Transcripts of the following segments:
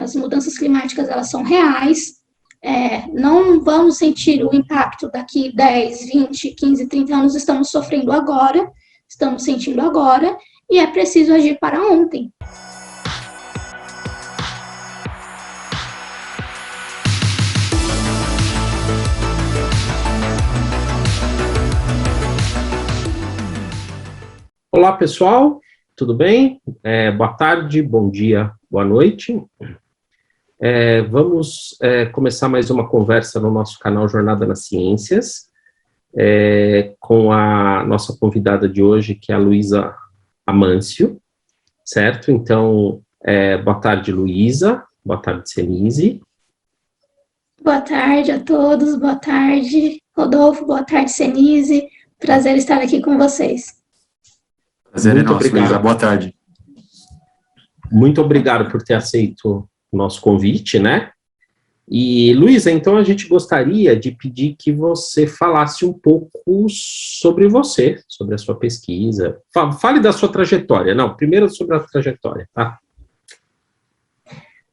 as mudanças climáticas, elas são reais, não vamos sentir o impacto daqui 10, 20, 15, 30 anos, estamos sofrendo agora, estamos sentindo agora, e é preciso agir para ontem. Olá, pessoal, tudo bem? Boa tarde, bom dia, boa noite. Vamos começar mais uma conversa no nosso canal Jornada nas Ciências, com a nossa convidada de hoje, que é a Luísa Amâncio, certo? Então, boa tarde, Luísa, boa tarde, Senise. Boa tarde a todos, boa tarde, Rodolfo, boa tarde, Senise, prazer estar aqui com vocês. Prazer é nosso, Luísa. Boa tarde. Muito obrigado por ter aceito o nosso convite, né? E, Luísa, então a gente gostaria de pedir que você falasse um pouco sobre você, sobre a sua pesquisa. Fale da sua trajetória. Não, primeiro sobre a trajetória, tá?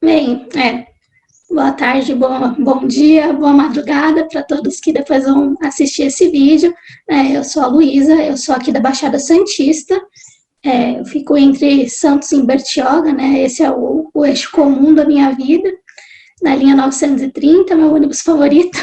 Bem, boa tarde, bom dia, boa madrugada para todos que depois vão assistir esse vídeo. Eu sou a Luísa, eu sou aqui da Baixada Santista, eu fico entre Santos e Bertioga, né? Esse é o eixo comum da minha vida, na linha 930, meu ônibus favorito.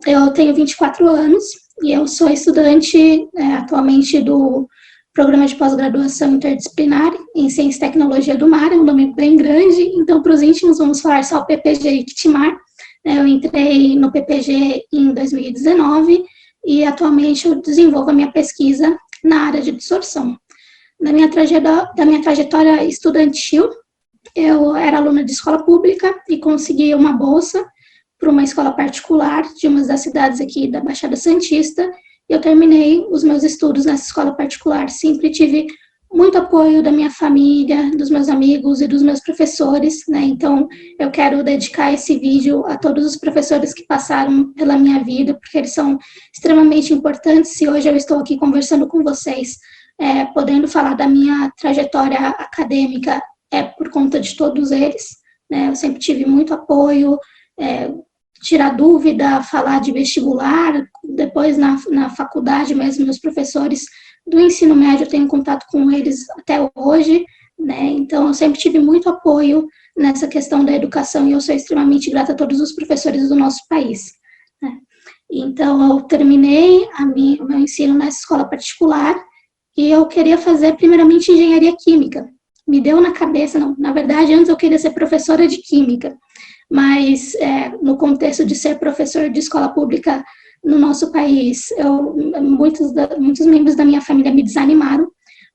Eu tenho 24 anos e eu sou estudante atualmente do Programa de Pós-Graduação Interdisciplinar em Ciência e Tecnologia do Mar, é um nome bem grande, então para os íntimos vamos falar só o PPG ICTMAR. Eu entrei no PPG em 2019 e atualmente eu desenvolvo a minha pesquisa na área de absorção. Da minha trajetória estudantil, eu era aluna de escola pública e consegui uma bolsa para uma escola particular de uma das cidades aqui da Baixada Santista. Eu terminei os meus estudos nessa escola particular. Sempre tive muito apoio da minha família, dos meus amigos e dos meus professores, né? Então, eu quero dedicar esse vídeo a todos os professores que passaram pela minha vida, porque eles são extremamente importantes. E hoje eu estou aqui conversando com vocês, podendo falar da minha trajetória acadêmica, por conta de todos eles, né? Eu sempre tive muito apoio, tirar dúvida, falar de vestibular, depois na faculdade mesmo, meus professores do ensino médio, eu tenho contato com eles até hoje, né? Então eu sempre tive muito apoio nessa questão da educação e eu sou extremamente grata a todos os professores do nosso país, né? Então eu terminei o meu ensino nessa escola particular e eu queria fazer primeiramente engenharia química. Me deu na cabeça, não, na verdade antes eu queria ser professora de química, mas no contexto de ser professor de escola pública no nosso país, muitos membros da minha família me desanimaram.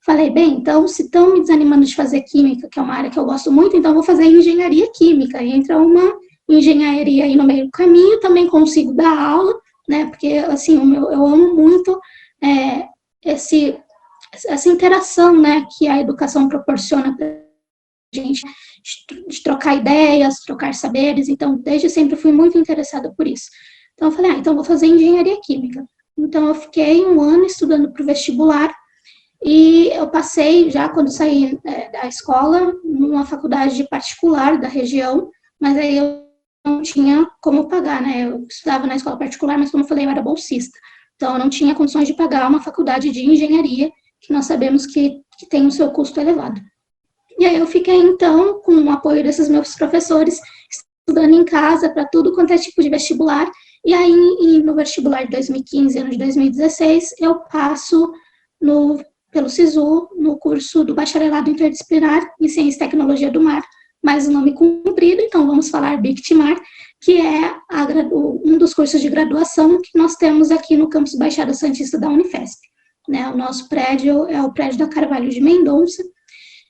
Falei, bem, então, se estão me desanimando de fazer química, que é uma área que eu gosto muito, então vou fazer engenharia química. E entra uma engenharia aí no meio do caminho, também consigo dar aula, né, porque, assim, eu amo muito essa interação, né, que a educação proporciona para gente, de trocar ideias, trocar saberes, então desde sempre fui muito interessada por isso. Então eu falei, então vou fazer engenharia química. Então eu fiquei um ano estudando para o vestibular e eu passei, já quando saí da escola, numa faculdade particular da região, mas aí eu não tinha como pagar, né, eu estudava na escola particular, mas como eu falei, eu era bolsista, então eu não tinha condições de pagar uma faculdade de engenharia, que nós sabemos que tem o seu custo elevado. E aí eu fiquei, então, com o apoio desses meus professores, estudando em casa para tudo quanto é tipo de vestibular. E aí, no vestibular de 2015 e ano de 2016, eu passo pelo SISU, no curso do Bacharelado Interdisciplinar em Ciência e Tecnologia do Mar, mais o nome comprido, então vamos falar BICTMAR, que é um dos cursos de graduação que nós temos aqui no campus Baixada Santista da Unifesp, né? O nosso prédio é o prédio da Carvalho de Mendonça.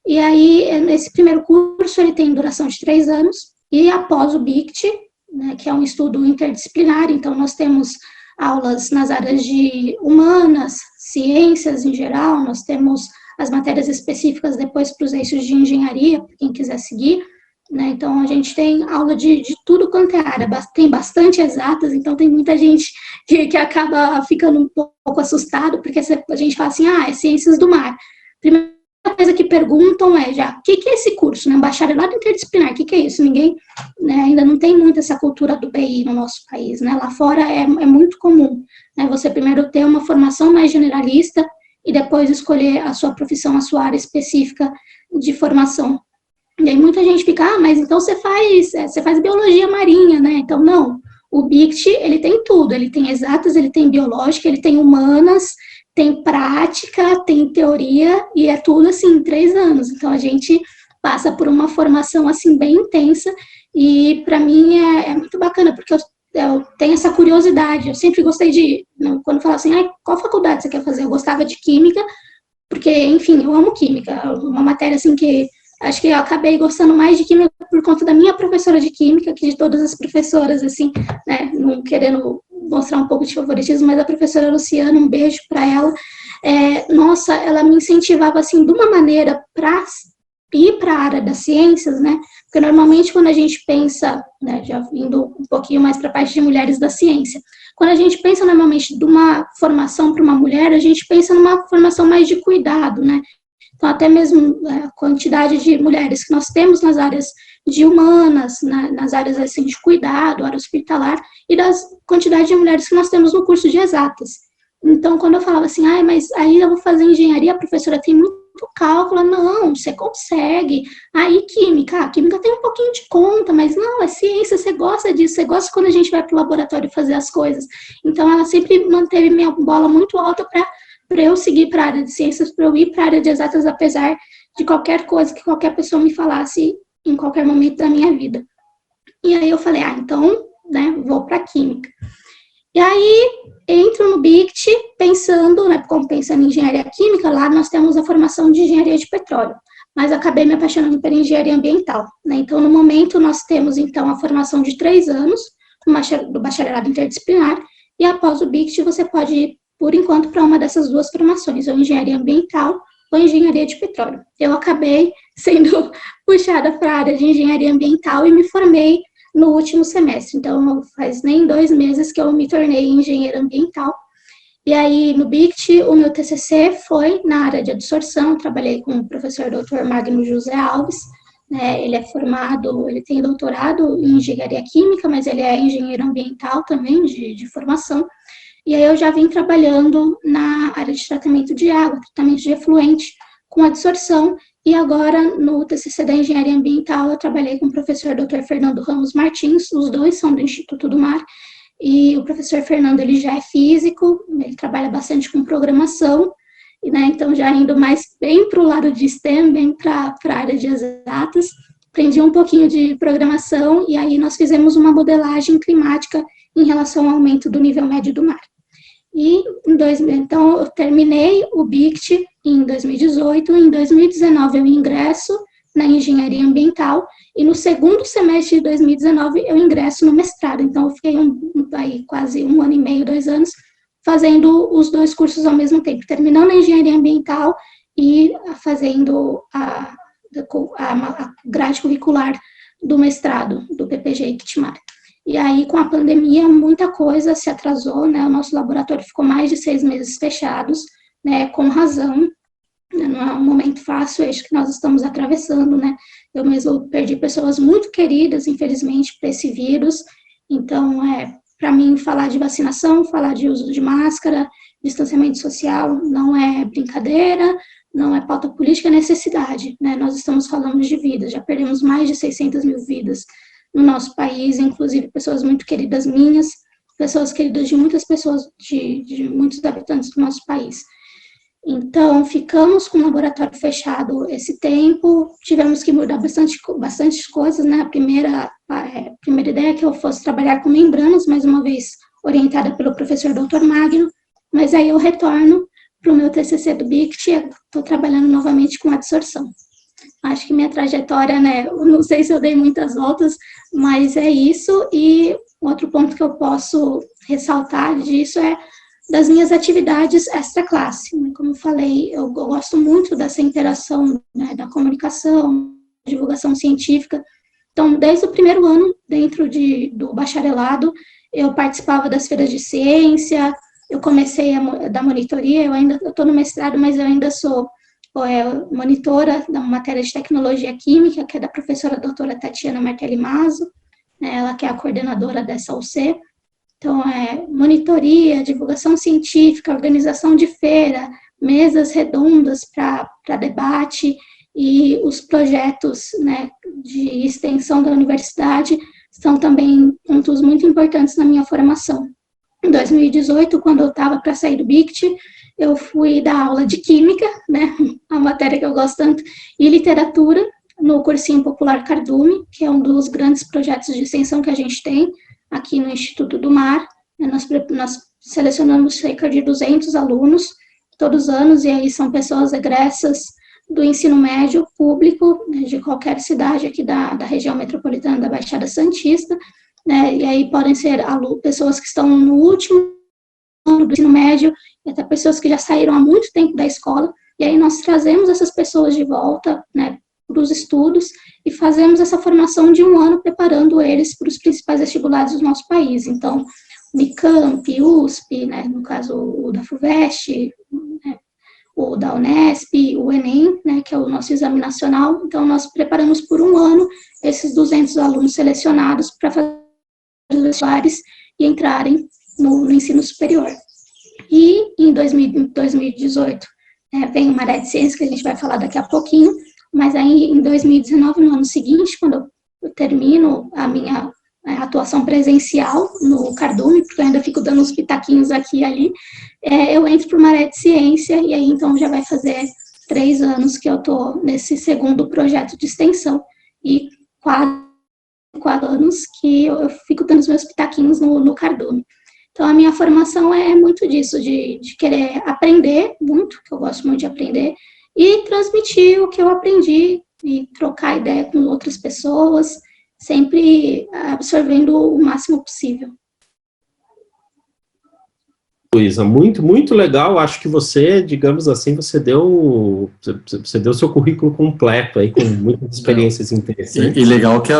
E aí, esse primeiro curso, ele tem duração de 3 anos, e após o BICT, né, que é um estudo interdisciplinar, então nós temos aulas nas áreas de humanas, ciências em geral, nós temos as matérias específicas depois para os eixos de engenharia, para quem quiser seguir, né? Então a gente tem aula de tudo quanto é área, tem bastante exatas, então tem muita gente que acaba ficando um pouco assustado, porque a gente fala assim, é ciências do mar. Primeiro coisa que perguntam é já, o que é esse curso, né? Bacharelado interdisciplinar, o que é isso? Ninguém, né, ainda não tem muito essa cultura do BI no nosso país, né? Lá fora é muito comum, né? Você primeiro ter uma formação mais generalista e depois escolher a sua profissão, a sua área específica de formação. E aí muita gente fica, mas então você faz biologia marinha, né? Então, não. O BICT, ele tem tudo, ele tem exatas, ele tem biológica, ele tem humanas, tem prática, tem teoria, e é tudo, assim, em 3 anos. Então, a gente passa por uma formação, assim, bem intensa, e para mim é muito bacana, porque eu tenho essa curiosidade, eu sempre gostei de, quando falava assim, qual faculdade você quer fazer? Eu gostava de química, porque, enfim, eu amo química, uma matéria, assim, que acho que eu acabei gostando mais de química por conta da minha professora de química, que de todas as professoras, assim, né, não querendo mostrar um pouco de favoritismo, mas a professora Luciana, um beijo para ela. Nossa, ela me incentivava, assim, de uma maneira para ir para a área das ciências, né, porque normalmente quando a gente pensa, né, já indo um pouquinho mais para a parte de mulheres da ciência, quando a gente pensa normalmente de uma formação para uma mulher, a gente pensa numa formação mais de cuidado, né, então, até mesmo a quantidade de mulheres que nós temos nas áreas de humanas, nas áreas assim, de cuidado, área hospitalar, e das quantidade de mulheres que nós temos no curso de exatas. Então, quando eu falava assim, mas aí eu vou fazer engenharia, a professora tem muito cálculo, não, você consegue. Aí, química, a química tem um pouquinho de conta, mas não, é ciência, você gosta disso, você gosta quando a gente vai para o laboratório fazer as coisas. Então, ela sempre manteve minha bola muito alta para eu seguir para a área de ciências, para eu ir para a área de exatas, apesar de qualquer coisa que qualquer pessoa me falasse em qualquer momento da minha vida. E aí eu falei, então, né, vou para química. E aí, entro no BICT, pensando, né, como pensando em engenharia química, lá nós temos a formação de engenharia de petróleo, mas acabei me apaixonando pela engenharia ambiental, né, então, no momento, nós temos, então, a formação de 3 anos, do bacharelado interdisciplinar, e após o BICT, você pode ir por enquanto, para uma dessas 2 formações, ou engenharia ambiental ou engenharia de petróleo. Eu acabei sendo puxada para a área de engenharia ambiental e me formei no último semestre. Então, não faz nem 2 meses que eu me tornei engenheira ambiental. E aí, no BICT, o meu TCC foi na área de adsorção. Trabalhei com o professor Dr. Magno José Alves. Né, ele é formado, ele tem doutorado em engenharia química, mas ele é engenheiro ambiental também, de formação. E aí eu já vim trabalhando na área de tratamento de água, tratamento de efluente, com adsorção, e agora no TCC da Engenharia Ambiental eu trabalhei com o professor Dr. Fernando Ramos Martins, os dois são do Instituto do Mar, e o professor Fernando, ele já é físico, ele trabalha bastante com programação, e, né, então já indo mais bem para o lado de STEM, bem para a área de exatas, aprendi um pouquinho de programação, e aí nós fizemos uma modelagem climática em relação ao aumento do nível médio do mar. E então eu terminei o BICT em 2018, em 2019 eu ingresso na engenharia ambiental e no segundo semestre de 2019 eu ingresso no mestrado. Então eu fiquei aí quase 1 ano e meio, 2 anos fazendo os 2 cursos ao mesmo tempo, terminando a engenharia ambiental e fazendo a grade curricular do mestrado do PPG Iquitimar. E aí, com a pandemia, muita coisa se atrasou, né? O nosso laboratório ficou mais de 6 meses fechados, né? Com razão, né? Não é um momento fácil, acho que nós estamos atravessando, né? Eu mesmo perdi pessoas muito queridas, infelizmente, para esse vírus. Então, para mim, falar de vacinação, falar de uso de máscara, distanciamento social, não é brincadeira, não é pauta política, é necessidade, né? Nós estamos falando de vidas, já perdemos mais de 600 mil vidas no nosso país, inclusive pessoas muito queridas minhas, pessoas queridas de muitas pessoas, de muitos habitantes do nosso país. Então, ficamos com o laboratório fechado esse tempo, tivemos que mudar bastante coisas, né? A primeira ideia é que eu fosse trabalhar com membranas, mais uma vez orientada pelo professor Dr. Magno, mas aí eu retorno para o meu TCC do BICT, estou trabalhando novamente com adsorção. Acho que minha trajetória, né, não sei se eu dei muitas voltas, mas é isso. E outro ponto que eu posso ressaltar disso é das minhas atividades extra-classe. Como eu falei, eu gosto muito dessa interação, né, da comunicação, divulgação científica. Então, desde o primeiro ano, dentro do bacharelado, eu participava das feiras de ciência, eu comecei a dar monitoria, eu estou no mestrado, mas eu ainda sou monitora da matéria de tecnologia química, que é da professora doutora Tatiana Martelli Mazo, né, ela que é a coordenadora dessa UC. Então, monitoria, divulgação científica, organização de feira, mesas redondas para debate, e os projetos, né, de extensão da universidade são também pontos muito importantes na minha formação. Em 2018, quando eu estava para sair do BICT, eu fui dar aula de Química, né, a matéria que eu gosto tanto, e Literatura, no Cursinho Popular Cardume, que é um dos grandes projetos de extensão que a gente tem aqui no Instituto do Mar. Nós selecionamos cerca de 200 alunos todos os anos, e aí são pessoas egressas do ensino médio público, né, de qualquer cidade aqui da região metropolitana da Baixada Santista, né, e aí podem ser pessoas que estão no último ano do ensino médio, e até pessoas que já saíram há muito tempo da escola, e aí nós trazemos essas pessoas de volta, né, para os estudos, e fazemos essa formação de um ano, preparando eles para os principais vestibulares do nosso país. Então, Unicamp, USP, né, no caso o da FUVEST, né, o da Unesp, o Enem, né, que é o nosso exame nacional. Então, nós preparamos por um ano esses 200 alunos selecionados para fazer os vestibulares e entrarem no ensino superior. E em 2018, vem o Maré de Ciências, que a gente vai falar daqui a pouquinho, mas aí em 2019, no ano seguinte, quando eu termino a minha atuação presencial no Cardume, porque eu ainda fico dando uns pitaquinhos aqui e ali, eu entro para o Maré de Ciência, e aí então já vai fazer 3 anos que eu estou nesse segundo projeto de extensão, e 4 anos que eu fico dando os meus pitaquinhos no Cardume. Então, a minha formação é muito disso, de querer aprender muito, que eu gosto muito de aprender, e transmitir o que eu aprendi, e trocar ideia com outras pessoas, sempre absorvendo o máximo possível. Luísa, muito, muito legal. Acho que você, digamos assim, você deu seu currículo completo aí, com muitas experiências interessantes. E legal que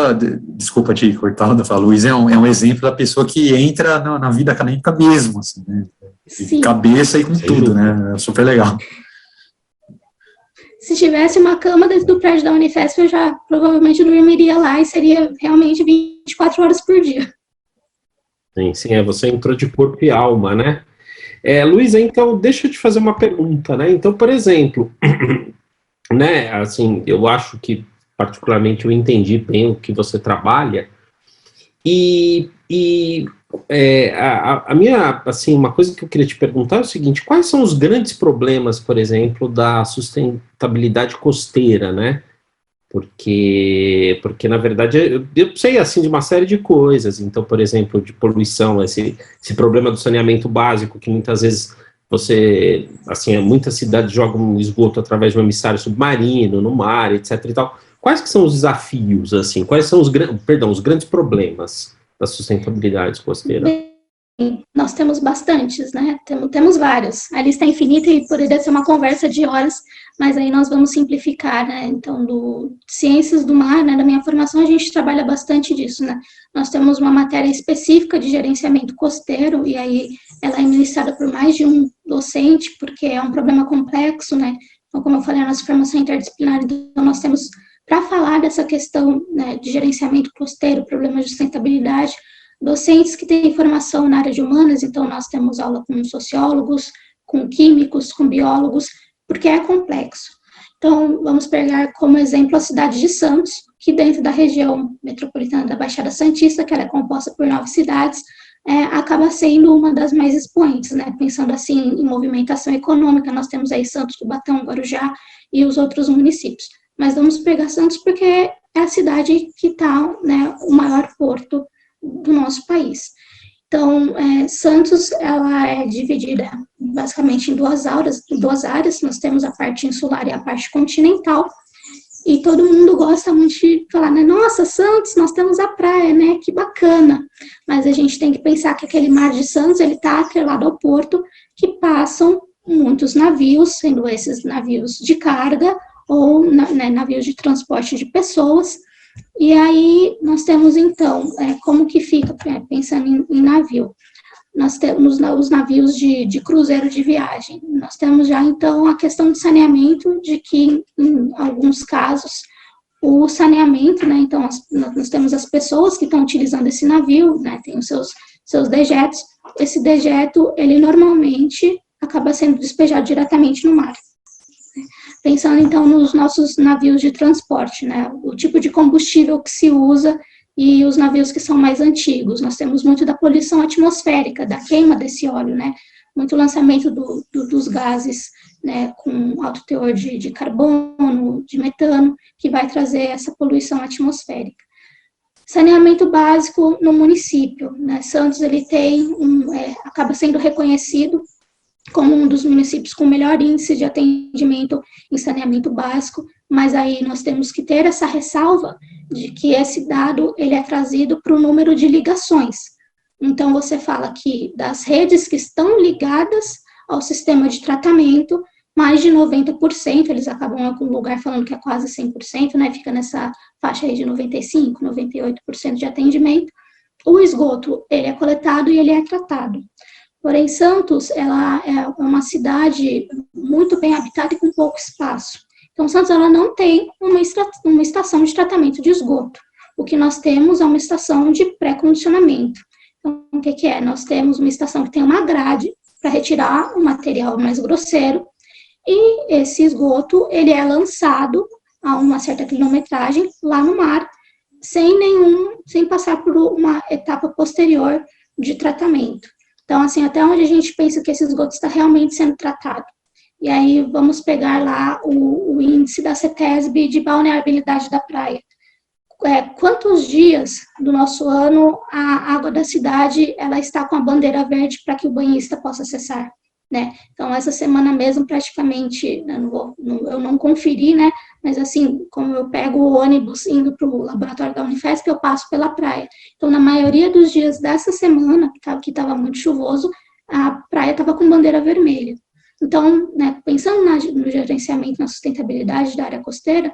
desculpa te cortar, a Luísa é um exemplo da pessoa que entra na vida acadêmica mesmo, assim, né? De cabeça e com tudo, né? É super legal. Se tivesse uma cama dentro do prédio da Unifesp, eu já provavelmente dormiria lá, e seria realmente 24 horas por dia. Sim, você entrou de corpo e alma, né? Luísa, então, deixa eu te fazer uma pergunta, né? Então, por exemplo, né, assim, eu acho que, particularmente, eu entendi bem o que você trabalha, a minha, assim, uma coisa que eu queria te perguntar é o seguinte: quais são os grandes problemas, por exemplo, da sustentabilidade costeira, né? Porque na verdade, eu sei, assim, de uma série de coisas. Então, por exemplo, de poluição, esse problema do saneamento básico, que muitas vezes você, assim, muitas cidades jogam esgoto através de um emissário submarino, no mar, etc. e tal. Quais que são os desafios, assim? Quais são os grandes problemas da sustentabilidade costeira? Nós temos bastantes, né? Temos vários. A lista é infinita e poderia ser uma conversa de horas, mas aí nós vamos simplificar, né? Então, do Ciências do Mar, né, da minha formação, a gente trabalha bastante disso, né? Nós temos uma matéria específica de gerenciamento costeiro, e aí ela é ministrada por mais de um docente, porque é um problema complexo, né? Então, como eu falei, a nossa formação é interdisciplinar, então nós temos, para falar dessa questão, né, de gerenciamento costeiro, problemas de sustentabilidade, docentes que têm formação na área de humanas. Então nós temos aula com sociólogos, com químicos, com biólogos, porque é complexo. Então, vamos pegar como exemplo a cidade de Santos, que dentro da região metropolitana da Baixada Santista, que ela é composta por 9 cidades, acaba sendo uma das mais expoentes, né? Pensando assim em movimentação econômica, nós temos aí Santos, Cubatão, Guarujá e os outros municípios. Mas vamos pegar Santos porque é a cidade que está, né, o maior porto do nosso país. Então, Santos, ela é dividida basicamente em duas áreas. Nós temos a parte insular e a parte continental, e todo mundo gosta muito de falar, né, nossa, Santos, nós temos a praia, né, que bacana, mas a gente tem que pensar que aquele mar de Santos, ele está atrelado ao porto, que passam muitos navios, sendo esses navios de carga, ou navios de transporte de pessoas. E aí nós temos, então, como que fica, pensando em navio. nós temos os navios de cruzeiro de viagem. Nós temos já, então, a questão de saneamento, de que, em alguns casos, o saneamento, né, então, nós temos as pessoas que estão utilizando esse navio, né, tem os seus dejetos, esse dejeto, ele normalmente acaba sendo despejado diretamente no mar. Pensando, então, nos nossos navios de transporte, né, o tipo de combustível que se usa e os navios que são mais antigos. Nós temos muito da poluição atmosférica, da queima desse óleo, né, muito lançamento dos gases, né, com alto teor de carbono, de metano, que vai trazer essa poluição atmosférica. Saneamento básico no município, né, Santos, ele tem acaba sendo reconhecido como um dos municípios com melhor índice de atendimento em saneamento básico, mas aí nós temos que ter essa ressalva de que esse dado, ele é trazido para o número de ligações. Então, você fala que das redes que estão ligadas ao sistema de tratamento, mais de 90%, eles acabam em algum lugar falando que é quase 100%, né, fica nessa faixa aí de 95%, 98% de atendimento, o esgoto, ele é coletado e ele é tratado. Porém, Santos, ela é uma cidade muito bem habitada e com pouco espaço. Então, Santos, ela não tem uma estação de tratamento de esgoto. O que nós temos é uma estação de pré-condicionamento. Então, o que é? Nós temos uma estação que tem uma grade para retirar o material mais grosseiro, e esse esgoto, ele é lançado a uma certa quilometragem lá no mar, sem passar por uma etapa posterior de tratamento. Então, assim, até onde a gente pensa que esse esgoto está realmente sendo tratado. E aí, vamos pegar lá o índice da CETESB de balneabilidade da praia. Quantos dias do nosso ano a água da cidade, ela está com a bandeira verde para que o banhista possa acessar, né? Então, essa semana mesmo, praticamente, eu não conferi, né? Mas, assim, como eu pego o ônibus indo para o laboratório da Unifesp, eu passo pela praia. Então, na maioria dos dias dessa semana, que estava muito chuvoso, a praia estava com bandeira vermelha. Então, né, pensando no gerenciamento, na sustentabilidade da área costeira,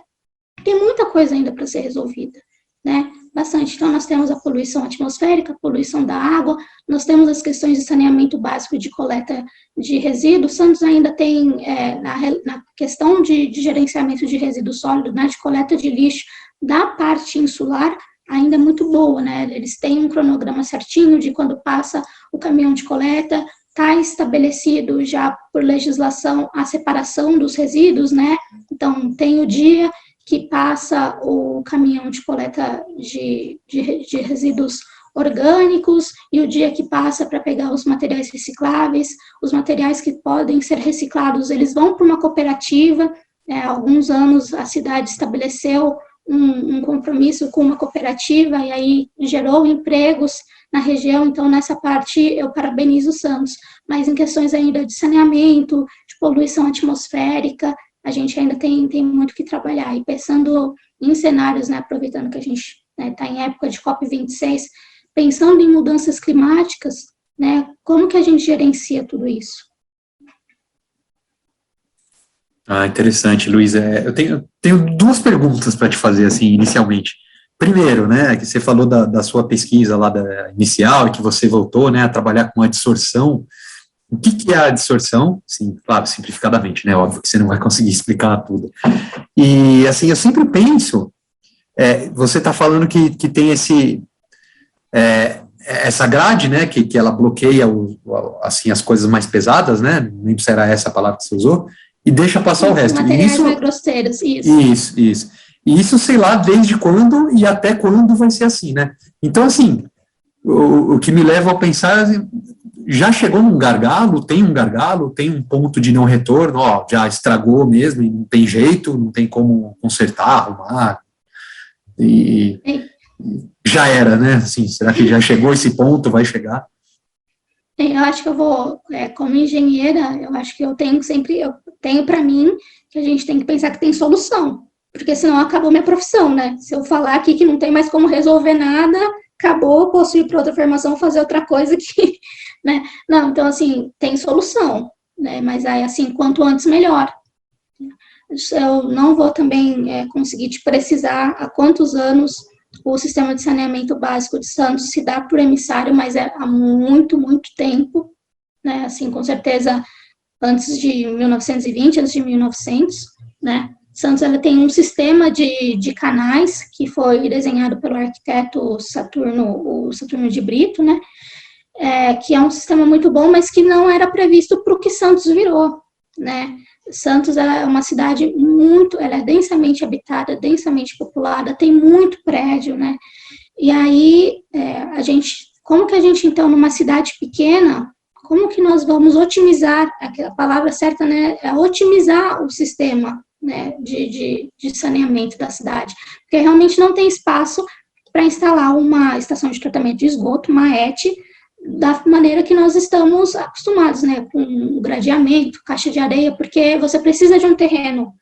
tem muita coisa ainda para ser resolvida, né? Bastante. Então, nós temos a poluição atmosférica, a poluição da água, nós temos as questões de saneamento básico e de coleta de resíduos. Santos ainda tem, na questão de gerenciamento de resíduos sólidos, né, de coleta de lixo, da parte insular, ainda é muito boa, né? Eles têm um cronograma certinho de quando passa o caminhão de coleta, está estabelecido já por legislação a separação dos resíduos, né? Então, tem o dia que passa o caminhão de coleta de resíduos orgânicos e o dia que passa para pegar os materiais recicláveis. Os materiais que podem ser reciclados, eles vão para uma cooperativa. Há alguns anos a cidade estabeleceu um compromisso com uma cooperativa e aí gerou empregos na região. Então, nessa parte, eu parabenizo o Santos. Mas em questões ainda de saneamento, de poluição atmosférica, a gente ainda tem muito que trabalhar. E pensando em cenários, né, aproveitando que a gente está em época de COP26, pensando em mudanças climáticas, né, como que a gente gerencia tudo isso? Interessante, Luiz. Eu tenho duas perguntas para te fazer, assim, inicialmente. Primeiro, né, que você falou da sua pesquisa lá inicial, e que você voltou, né, a trabalhar com a adsorção. O que é a adsorção? Sim, claro, simplificadamente, né, óbvio que você não vai conseguir explicar tudo. E, assim, eu sempre penso, você está falando que tem essa grade, né, que ela bloqueia, assim, as coisas mais pesadas, né, não lembro se era essa a palavra que você usou, e deixa passar o resto. Materiais mais grosseiros, isso. Isso. E isso, sei lá, desde quando e até quando vai ser assim, né? Então, assim, o que me leva a pensar, já chegou num gargalo, tem um ponto de não retorno, já estragou mesmo, e não tem jeito, não tem como consertar, arrumar, e já era, né? Assim, será que já chegou esse ponto, vai chegar? Eu acho que eu vou, como engenheira, eu acho que eu tenho para mim que a gente tem que pensar que tem solução, porque senão acabou minha profissão, né? Se eu falar aqui que não tem mais como resolver nada, acabou, posso ir para outra formação, fazer outra coisa que, né? Não, então, assim, tem solução, né? Mas aí, assim, quanto antes, melhor. Eu não vou também conseguir te precisar há quantos anos O sistema de saneamento básico de Santos se dá por emissário, mas é há muito, muito tempo, né? Assim, com certeza, antes de 1920, antes de 1900, né? Santos ela tem um sistema de canais que foi desenhado pelo arquiteto Saturno de Brito, né? Que é um sistema muito bom, mas que não era previsto para o que Santos virou, né? Santos é uma cidade ela é densamente habitada, densamente populada, tem muito prédio, né? E aí, como que a gente, então, numa cidade pequena, como que nós vamos otimizar, a palavra certa, né, é otimizar o sistema, né, de saneamento da cidade, porque realmente não tem espaço para instalar uma estação de tratamento de esgoto, uma ET, da maneira que nós estamos acostumados, né, com gradeamento, caixa de areia, porque você precisa de um terreno,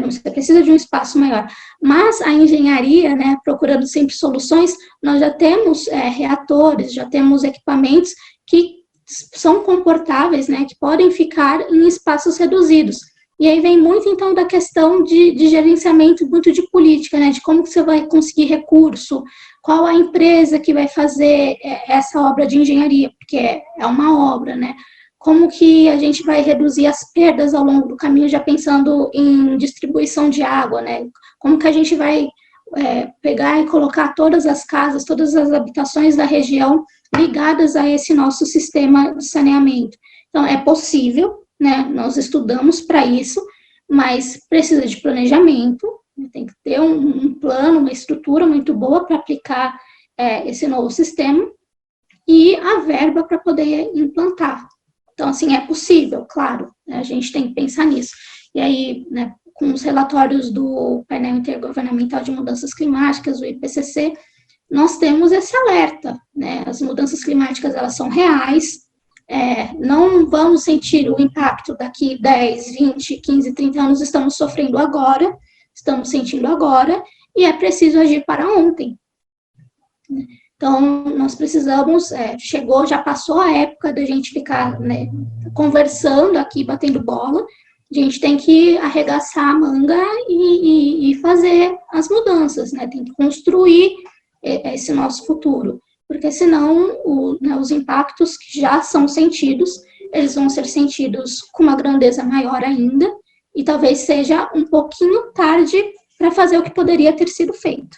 você precisa de um espaço maior. Mas a engenharia, né, procurando sempre soluções, nós já temos reatores, já temos equipamentos que são comportáveis, né, que podem ficar em espaços reduzidos. E aí vem muito, então, da questão de gerenciamento, muito de política, né, de como que você vai conseguir recurso, qual a empresa que vai fazer essa obra de engenharia, porque é uma obra, né, como que a gente vai reduzir as perdas ao longo do caminho, já pensando em distribuição de água, né, como que a gente vai pegar e colocar todas as casas, todas as habitações da região ligadas a esse nosso sistema de saneamento. Então, é possível, né, nós estudamos para isso, mas precisa de planejamento, tem que ter um plano, uma estrutura muito boa para aplicar esse novo sistema e a verba para poder implantar. Então, assim, é possível, claro, né, a gente tem que pensar nisso. E aí, né, com os relatórios do Painel Intergovernamental de Mudanças Climáticas, o IPCC, nós temos esse alerta, né, as mudanças climáticas, elas são reais, não vamos sentir o impacto daqui 10, 20, 15, 30 anos, estamos sofrendo agora, estamos sentindo agora, e é preciso agir para ontem. Então, nós precisamos, já passou a época da gente ficar, né, conversando aqui, batendo bola, a gente tem que arregaçar a manga e fazer as mudanças, né, tem que construir esse nosso futuro, porque senão os impactos que já são sentidos, eles vão ser sentidos com uma grandeza maior ainda, e talvez seja um pouquinho tarde para fazer o que poderia ter sido feito.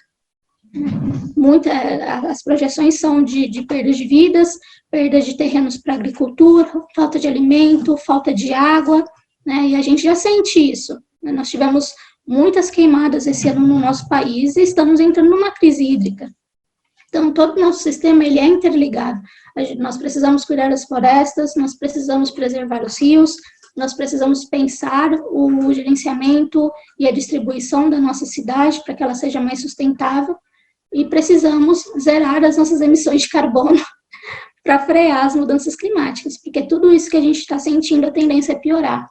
As projeções são de perdas de vidas, perda de terrenos para agricultura, falta de alimento, falta de água, né, e a gente já sente isso. Nós tivemos muitas queimadas esse ano no nosso país e estamos entrando numa crise hídrica. Então, todo o nosso sistema, ele é interligado. Nós precisamos cuidar das florestas, nós precisamos preservar os rios, nós precisamos pensar o gerenciamento e a distribuição da nossa cidade para que ela seja mais sustentável e precisamos zerar as nossas emissões de carbono para frear as mudanças climáticas, porque tudo isso que a gente está sentindo, a tendência é piorar.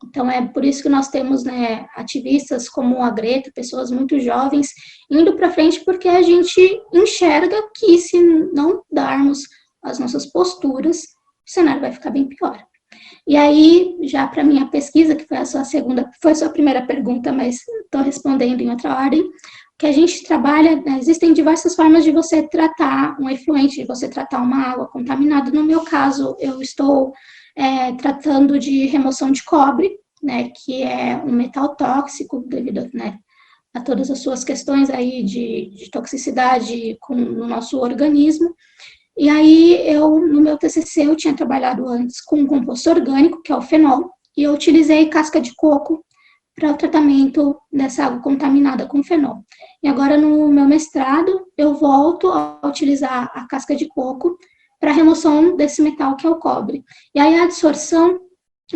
Então, é por isso que nós temos, né, ativistas como a Greta, pessoas muito jovens, indo para frente, porque a gente enxerga que se não darmos as nossas posturas, o cenário vai ficar bem pior. E aí, já para minha pesquisa, que foi a sua primeira pergunta, mas estou respondendo em outra ordem, que a gente trabalha, né, existem diversas formas de você tratar um efluente, de você tratar uma água contaminada. No meu caso, eu estou tratando de remoção de cobre, né, que é um metal tóxico devido, né, a todas as suas questões aí de toxicidade no nosso organismo. E aí, no meu TCC, eu tinha trabalhado antes com um composto orgânico, que é o fenol, e eu utilizei casca de coco para o tratamento dessa água contaminada com fenol. E agora, no meu mestrado, eu volto a utilizar a casca de coco para a remoção desse metal que é o cobre. E aí a adsorção,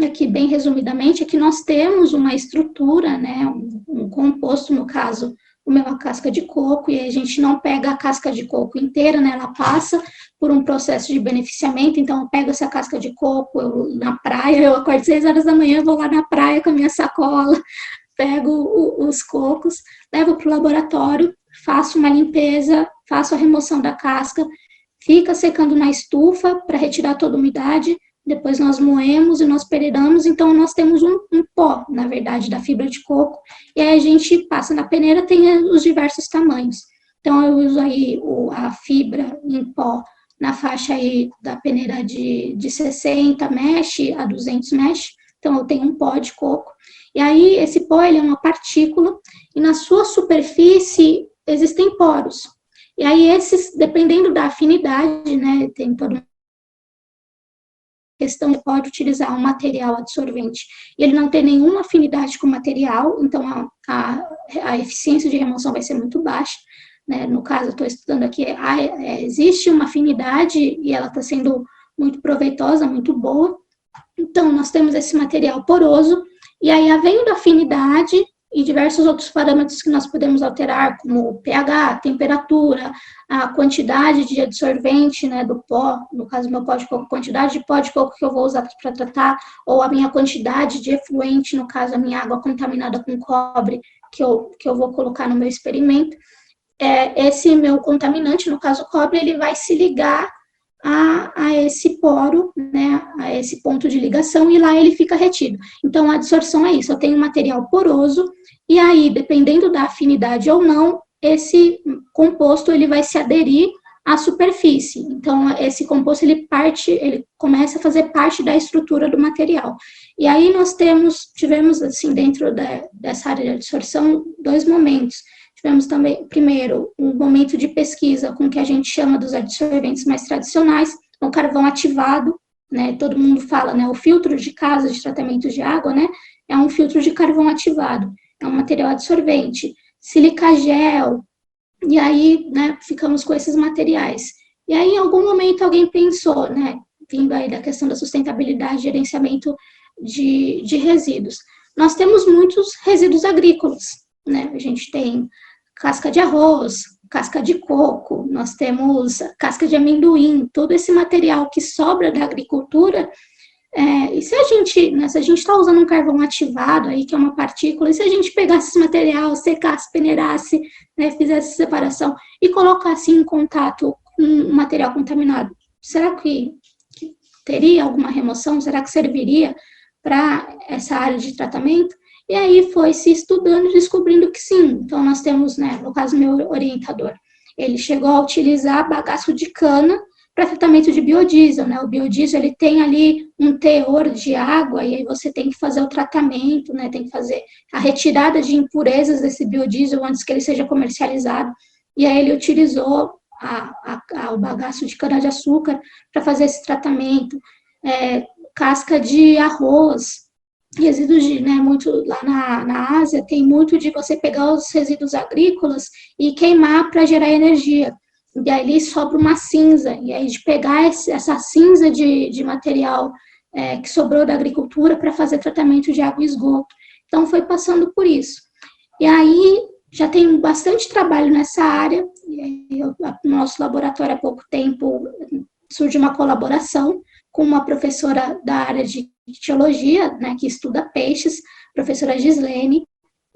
aqui bem resumidamente, é que nós temos uma estrutura, né, um composto, no caso, o meu a casca de coco, e a gente não pega a casca de coco inteira, né, ela passa por um processo de beneficiamento, então eu pego essa casca de coco, na praia, eu acordo 6 horas da manhã, vou lá na praia com a minha sacola, pego os cocos, levo para o laboratório, faço uma limpeza, faço a remoção da casca, fica secando na estufa para retirar toda a umidade, depois nós moemos e nós peneiramos, então nós temos um pó, na verdade, da fibra de coco, e aí a gente passa na peneira, tem os diversos tamanhos. Então, eu uso aí a fibra em pó na faixa aí da peneira de 60 mesh a 200 mesh. Então, eu tenho um pó de coco. E aí, esse pó, ele é uma partícula, e na sua superfície existem poros. E aí, esses, dependendo da afinidade, né, tem toda uma questão de pode utilizar um material adsorvente e ele não tem nenhuma afinidade com o material, então a eficiência de remoção vai ser muito baixa. Né? No caso, eu estou estudando aqui, existe uma afinidade e ela está sendo muito proveitosa, muito boa. Então, nós temos esse material poroso, e aí, havendo afinidade e diversos outros parâmetros que nós podemos alterar, como o pH, a temperatura, a quantidade de adsorvente, né, do pó, no caso do meu pó de coco, quantidade de pó de coco que eu vou usar para tratar, ou a minha quantidade de efluente, no caso, a minha água contaminada com cobre, que eu vou colocar no meu experimento. Esse meu contaminante, no caso o cobre, ele vai se ligar a esse poro, né, a esse ponto de ligação, e lá ele fica retido. Então, a adsorção é isso, eu tenho um material poroso, e aí, dependendo da afinidade ou não, esse composto ele vai se aderir à superfície. Então, esse composto ele começa a fazer parte da estrutura do material. E aí nós tivemos, assim, dentro dessa área de adsorção, 2 momentos. Tivemos também, primeiro, um momento de pesquisa com o que a gente chama dos adsorventes mais tradicionais, o carvão ativado, né, todo mundo fala, né, o filtro de casa de tratamento de água, né, é um filtro de carvão ativado, é um material adsorvente, silicagel, e aí, né, ficamos com esses materiais. E aí, em algum momento, alguém pensou, né, vindo aí da questão da sustentabilidade, gerenciamento de resíduos. Nós temos muitos resíduos agrícolas, né, a gente tem casca de arroz, casca de coco, nós temos casca de amendoim, todo esse material que sobra da agricultura, e se a gente está usando um carvão ativado aí, que é uma partícula, e se a gente pegasse esse material, secasse, peneirasse, né, fizesse separação e colocasse em contato com um material contaminado, será que teria alguma remoção? Será que serviria para essa área de tratamento? E aí foi se estudando e descobrindo que sim. Então, nós temos, né, no caso, meu orientador, ele chegou a utilizar bagaço de cana para tratamento de biodiesel, né? O biodiesel, ele tem ali um teor de água, e aí você tem que fazer o tratamento, né? Tem que fazer a retirada de impurezas desse biodiesel antes que ele seja comercializado. E aí ele utilizou o bagaço de cana-de-açúcar para fazer esse tratamento. Casca de arroz, resíduos né, muito lá na Ásia, tem muito de você pegar os resíduos agrícolas e queimar para gerar energia. E aí sobra uma cinza, e aí de pegar essa cinza de material que sobrou da agricultura para fazer tratamento de água e esgoto. Então, foi passando por isso. E aí, já tem bastante trabalho nessa área, no nosso laboratório há pouco tempo surge uma colaboração com uma professora da área de ictiologia, né, que estuda peixes, professora Gislene,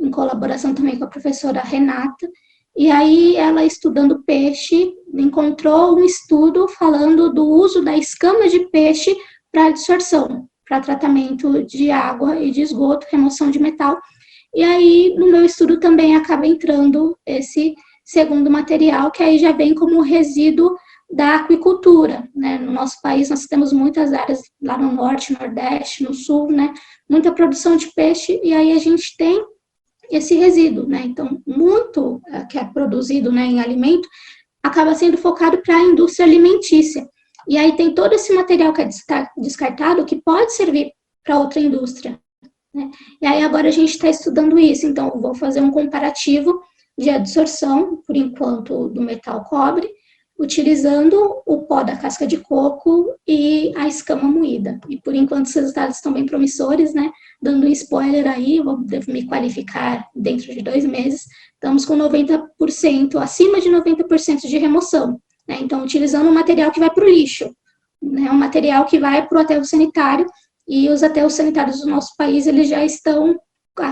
em colaboração também com a professora Renata, e aí ela, estudando peixe, encontrou um estudo falando do uso da escama de peixe para adsorção, para tratamento de água e de esgoto, remoção de metal. E aí, no meu estudo também acaba entrando esse segundo material, que aí já vem como resíduo da aquicultura, né? No nosso país nós temos muitas áreas lá no norte, nordeste, no sul, né? Muita produção de peixe, e aí a gente tem esse resíduo, né? Então, muito que é produzido, né, em alimento acaba sendo focado para a indústria alimentícia. E aí tem todo esse material que é descartado que pode servir para outra indústria, né? E aí agora a gente está estudando isso, então eu vou fazer um comparativo de adsorção, por enquanto, do metal cobre, utilizando o pó da casca de coco e a escama moída. E por enquanto os resultados estão bem promissores, né? Dando um spoiler aí, devo me qualificar dentro de 2 meses, estamos com 90%, acima de 90% de remoção, né? Então, utilizando um material que vai para o lixo, né? Um material que vai para o aterro sanitário, e os aterros sanitários do nosso país, eles já estão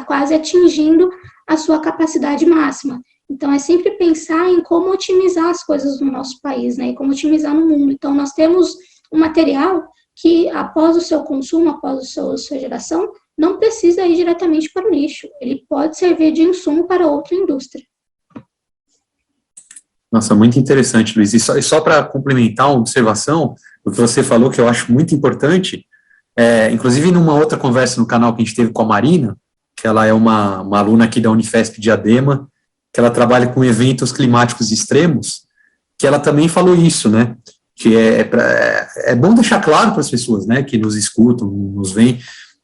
quase atingindo a sua capacidade máxima. Então, é sempre pensar em como otimizar as coisas no nosso país, né, e como otimizar no mundo. Então, nós temos um material que, após o seu consumo, após a sua geração, não precisa ir diretamente para o lixo. Ele pode servir de insumo para outra indústria. Nossa, muito interessante, Luiz. E só para complementar uma observação, o que você falou, que eu acho muito importante, inclusive numa outra conversa no canal que a gente teve com a Marina, que ela é uma aluna aqui da Unifesp Diadema, que ela trabalha com eventos climáticos extremos, que ela também falou isso, né? Que é bom deixar claro para as pessoas, né, que nos escutam, nos veem,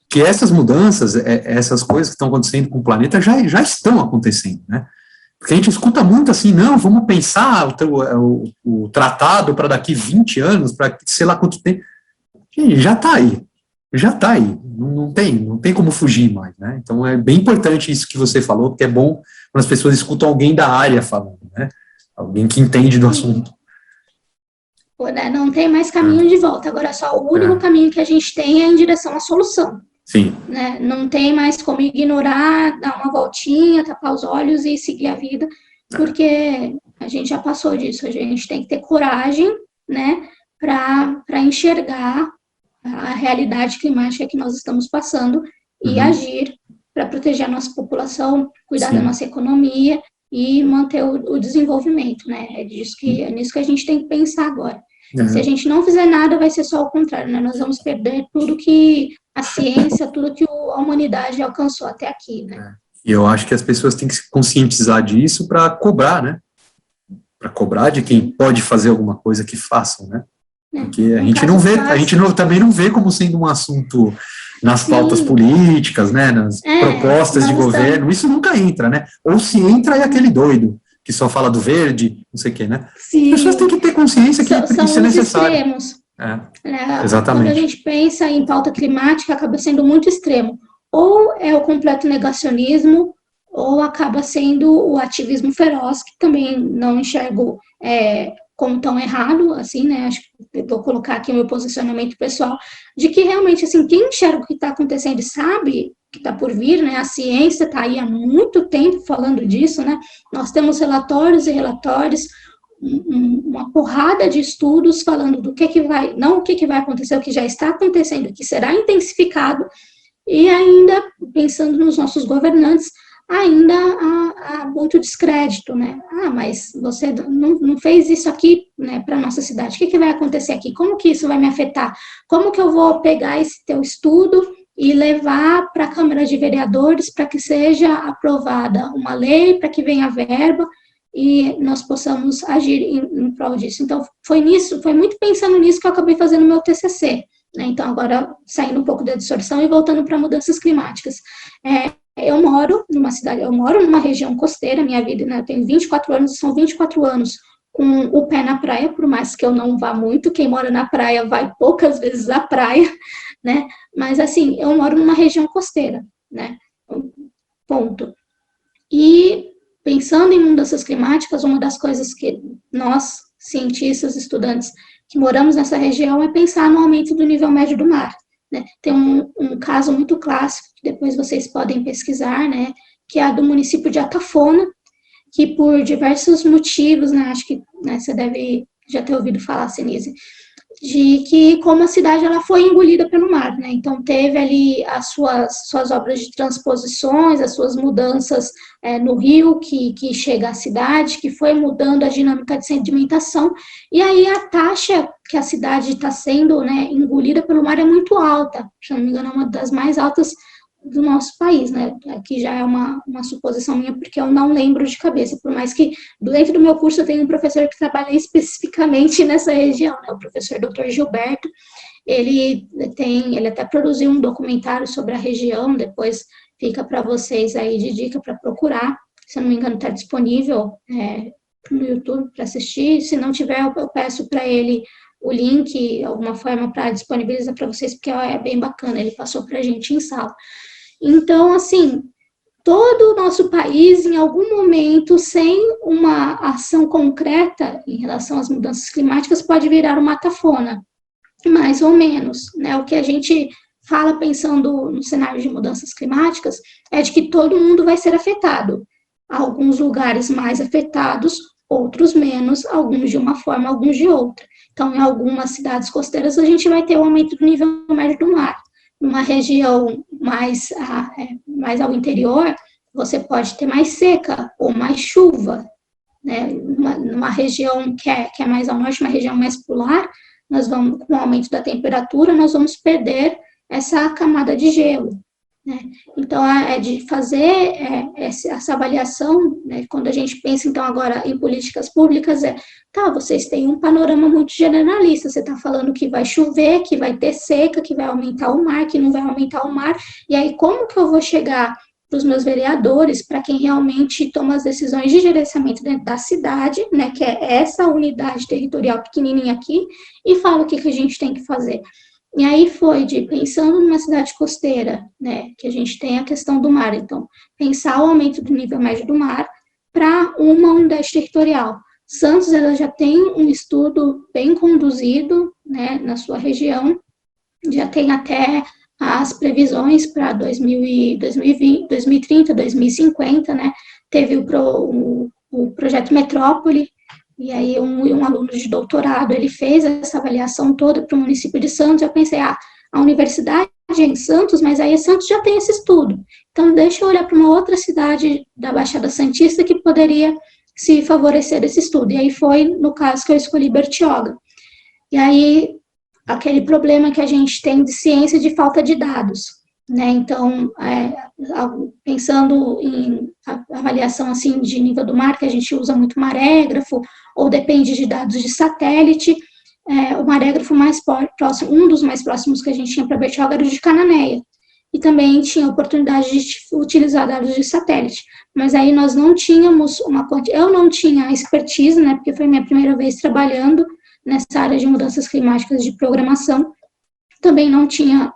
que essas mudanças, essas coisas que estão acontecendo com o planeta já estão acontecendo, né? Porque a gente escuta muito assim, não, vamos pensar o tratado para daqui 20 anos, para sei lá quanto tempo. E já está aí, não tem como fugir mais, né? Então é bem importante isso que você falou, porque é bom quando as pessoas escutam alguém da área falando, né? Alguém que entende do assunto. Não tem mais caminho de volta, agora só o único caminho que a gente tem é em direção à solução. Sim. Né? Não tem mais como ignorar, dar uma voltinha, tapar os olhos e seguir a vida, porque a gente já passou disso, a gente tem que ter coragem, né, para enxergar a realidade climática que nós estamos passando e agir para proteger a nossa população, cuidar da nossa economia e manter o desenvolvimento, né? É nisso que a gente tem que pensar agora. Se a gente não fizer nada, vai ser só o contrário, né? Nós vamos perder tudo que a ciência, tudo que a humanidade alcançou até aqui, né? E eu acho que as pessoas têm que se conscientizar disso para cobrar, né? Para cobrar de quem pode fazer alguma coisa que façam, né? Porque a gente não vê, também não vê como sendo um assunto nas pautas políticas, né? Nas propostas de governo, isso nunca entra, né? Ou se entra é aquele doido que só fala do verde, não sei o quê, né? Sim. As pessoas têm que ter consciência que isso é necessário. Extremos. Exatamente. Quando a gente pensa em pauta climática, acaba sendo muito extremo. Ou é o completo negacionismo, ou acaba sendo o ativismo feroz, que também não enxergo como tão errado, assim, né? Acho que vou colocar aqui o meu posicionamento pessoal, de que realmente, assim, quem enxerga o que está acontecendo e sabe que está por vir, né? A ciência está aí há muito tempo falando disso, né? Nós temos relatórios e relatórios, uma porrada de estudos falando do que vai, não o que vai acontecer, o que já está acontecendo, o que será intensificado, e ainda, pensando nos nossos governantes, ainda há muito descrédito, né? Mas você não fez isso aqui, né, para a nossa cidade, o que vai acontecer aqui? Como que isso vai me afetar? Como que eu vou pegar esse teu estudo e levar para a Câmara de Vereadores para que seja aprovada uma lei, para que venha verba e nós possamos agir em prol disso? Então, foi muito pensando nisso que eu acabei fazendo meu TCC, né? Então, agora, saindo um pouco da distorção e voltando para mudanças climáticas. Eu moro numa região costeira, minha vida, né? Eu tenho 24 anos, são 24 anos com o pé na praia, por mais que eu não vá muito, quem mora na praia vai poucas vezes à praia, né? Mas, assim, eu moro numa região costeira, né? Ponto. E, pensando em mudanças climáticas, uma das coisas que nós, cientistas, estudantes que moramos nessa região, é pensar no aumento do nível médio do mar, né? Tem um caso muito clássico, que depois vocês podem pesquisar, né? Que é a do município de Atafona, que por diversos motivos, né? Acho que, né, você deve já ter ouvido falar, Senise, de que como a cidade ela foi engolida pelo mar, né? Então teve ali as suas obras de transposições, as suas mudanças no rio que chega à cidade, que foi mudando a dinâmica de sedimentação, e aí a taxa que a cidade está sendo, né, engolida pelo mar é muito alta, se não me engano é uma das mais altas do nosso país, né? Aqui já é uma suposição minha, porque eu não lembro de cabeça, por mais que dentro do meu curso eu tenho um professor que trabalha especificamente nessa região, né? O professor Dr. Gilberto, ele até produziu um documentário sobre a região, depois fica para vocês aí de dica para procurar, se eu não me engano está disponível no YouTube para assistir, se não tiver eu peço para ele o link, alguma forma para disponibilizar para vocês, porque é bem bacana, ele passou para a gente em sala. Então, assim, todo o nosso país, em algum momento, sem uma ação concreta em relação às mudanças climáticas, pode virar uma Atafona, mais ou menos, né? O que a gente fala pensando no cenário de mudanças climáticas é de que todo mundo vai ser afetado. Alguns lugares mais afetados, outros menos, alguns de uma forma, alguns de outra. Então, em algumas cidades costeiras, a gente vai ter o aumento do nível médio do mar. Numa região mais ao interior, você pode ter mais seca ou mais chuva, né, numa região que é mais ao norte, uma região mais polar, nós vamos, com o aumento da temperatura, nós vamos perder essa camada de gelo, né? Então, é de fazer essa avaliação, né, quando a gente pensa, então, agora em políticas públicas, vocês têm um panorama muito generalista, você está falando que vai chover, que vai ter seca, que vai aumentar o mar, que não vai aumentar o mar, e aí como que eu vou chegar para os meus vereadores, para quem realmente toma as decisões de gerenciamento dentro da cidade, né, que é essa unidade territorial pequenininha aqui, e fala o que a gente tem que fazer. E aí foi pensando numa cidade costeira, né, que a gente tem a questão do mar, então, pensar o aumento do nível médio do mar para uma unidade territorial. Santos, ela já tem um estudo bem conduzido, né, na sua região, já tem até as previsões para 2020, 2030, 2050, né, teve o projeto Metrópole, e aí um aluno de doutorado, ele fez essa avaliação toda para o município de Santos, eu pensei, a universidade é em Santos, mas aí Santos já tem esse estudo, então deixa eu olhar para uma outra cidade da Baixada Santista que poderia se favorecer desse estudo, e aí foi, no caso, que eu escolhi Bertioga. E aí, aquele problema que a gente tem de ciência de falta de dados, né? Então, pensando em avaliação assim de nível do mar, que a gente usa muito marégrafo, ou depende de dados de satélite, o marégrafo mais próximo, um dos mais próximos que a gente tinha para Bertioga era o de Cananéia, e também tinha a oportunidade de utilizar dados de satélite, mas aí nós não tínhamos eu não tinha expertise, né, porque foi minha primeira vez trabalhando nessa área de mudanças climáticas de programação, também não tinha,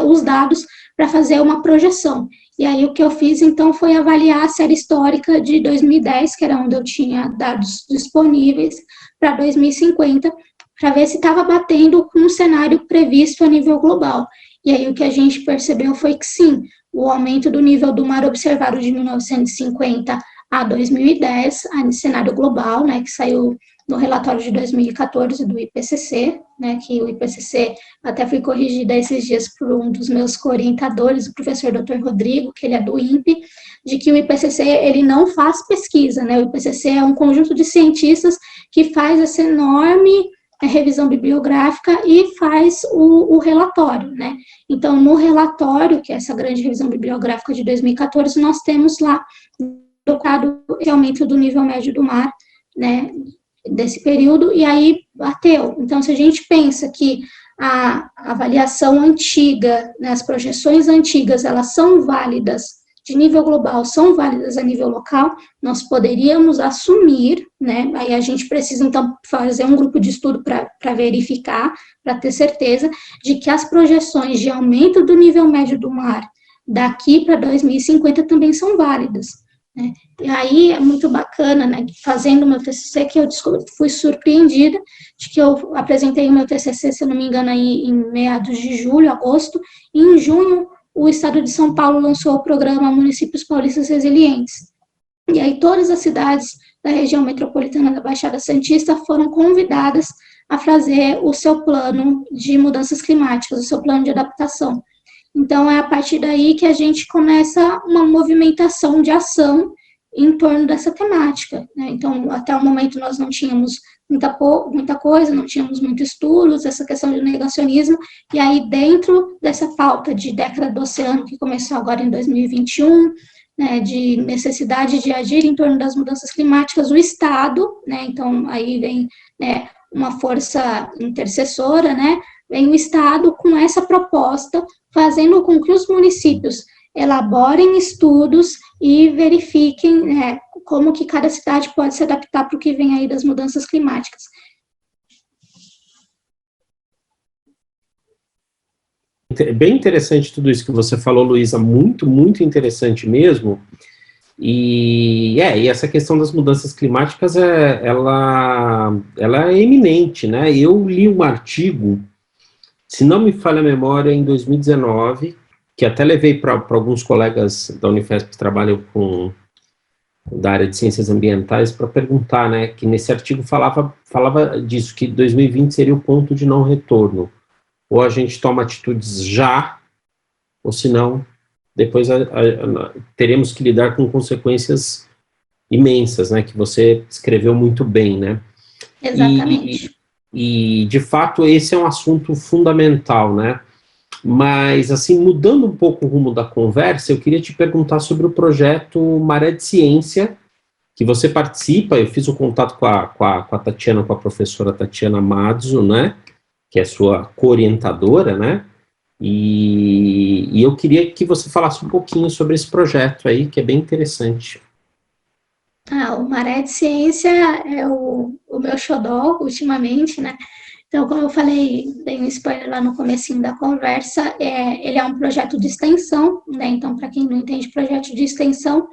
os dados para fazer uma projeção. E aí o que eu fiz, então, foi avaliar a série histórica de 2010, que era onde eu tinha dados disponíveis, para 2050, para ver se estava batendo com um cenário previsto a nível global. E aí o que a gente percebeu foi que sim, o aumento do nível do mar observado de 1950 a 2010, a cenário global, né, que saiu no relatório de 2014 do IPCC, né, que o IPCC até foi corrigida esses dias por um dos meus co-orientadores, o professor Dr. Rodrigo, que ele é do INPE, de que o IPCC, ele não faz pesquisa, né, o IPCC é um conjunto de cientistas que faz essa enorme revisão bibliográfica e faz o relatório, né. Então, no relatório, que é essa grande revisão bibliográfica de 2014, nós temos lá colocado o aumento do nível médio do mar, né, desse período, e aí bateu. Então, se a gente pensa que a avaliação antiga, né, as projeções antigas, elas são válidas de nível global, são válidas a nível local, nós poderíamos assumir, né, aí a gente precisa, então, fazer um grupo de estudo para verificar, para ter certeza de que as projeções de aumento do nível médio do mar daqui para 2050 também são válidas. Né? E aí é muito bacana, né, fazendo o meu TCC, que eu fui surpreendida de que eu apresentei o meu TCC, se eu não me engano, aí em meados de julho, agosto, e em junho o Estado de São Paulo lançou o programa Municípios Paulistas Resilientes. E aí todas as cidades da região metropolitana da Baixada Santista foram convidadas a fazer o seu plano de mudanças climáticas, o seu plano de adaptação. Então, é a partir daí que a gente começa uma movimentação de ação em torno dessa temática, né? Então, até o momento, nós não tínhamos muita coisa, não tínhamos muitos estudos, essa questão do negacionismo, e aí, dentro dessa pauta de década do oceano, que começou agora em 2021, né, de necessidade de agir em torno das mudanças climáticas, o Estado, né, então, aí vem, né, uma força intercessora, né, vem o Estado com essa proposta, fazendo com que os municípios elaborem estudos e verifiquem, né, como que cada cidade pode se adaptar para o que vem aí das mudanças climáticas. É bem interessante tudo isso que você falou, Luísa, muito, muito interessante mesmo. E essa questão das mudanças climáticas, ela é eminente, né? Eu li um artigo, se não me falha a memória, em 2019, que até levei para alguns colegas da Unifesp que trabalham da área de ciências ambientais para perguntar, né, que nesse artigo falava disso, que 2020 seria o ponto de não retorno. Ou a gente toma atitudes já, ou senão, depois teremos que lidar com consequências imensas, né, que você escreveu muito bem, né? Exatamente. E, de fato, esse é um assunto fundamental, né? Mas, assim, mudando um pouco o rumo da conversa, eu queria te perguntar sobre o projeto Maré de Ciência, que você participa. Eu fiz o contato com a Tatiana, com a professora Tatiana Mazzo, né? Que é sua co-orientadora, né? E eu queria que você falasse um pouquinho sobre esse projeto aí, que é bem interessante. O Maré de Ciência é o meu xodó ultimamente, né? Então, como eu falei, dei um spoiler lá no comecinho da conversa, ele é um projeto de extensão, né? Então, para quem não entende projeto de extensão,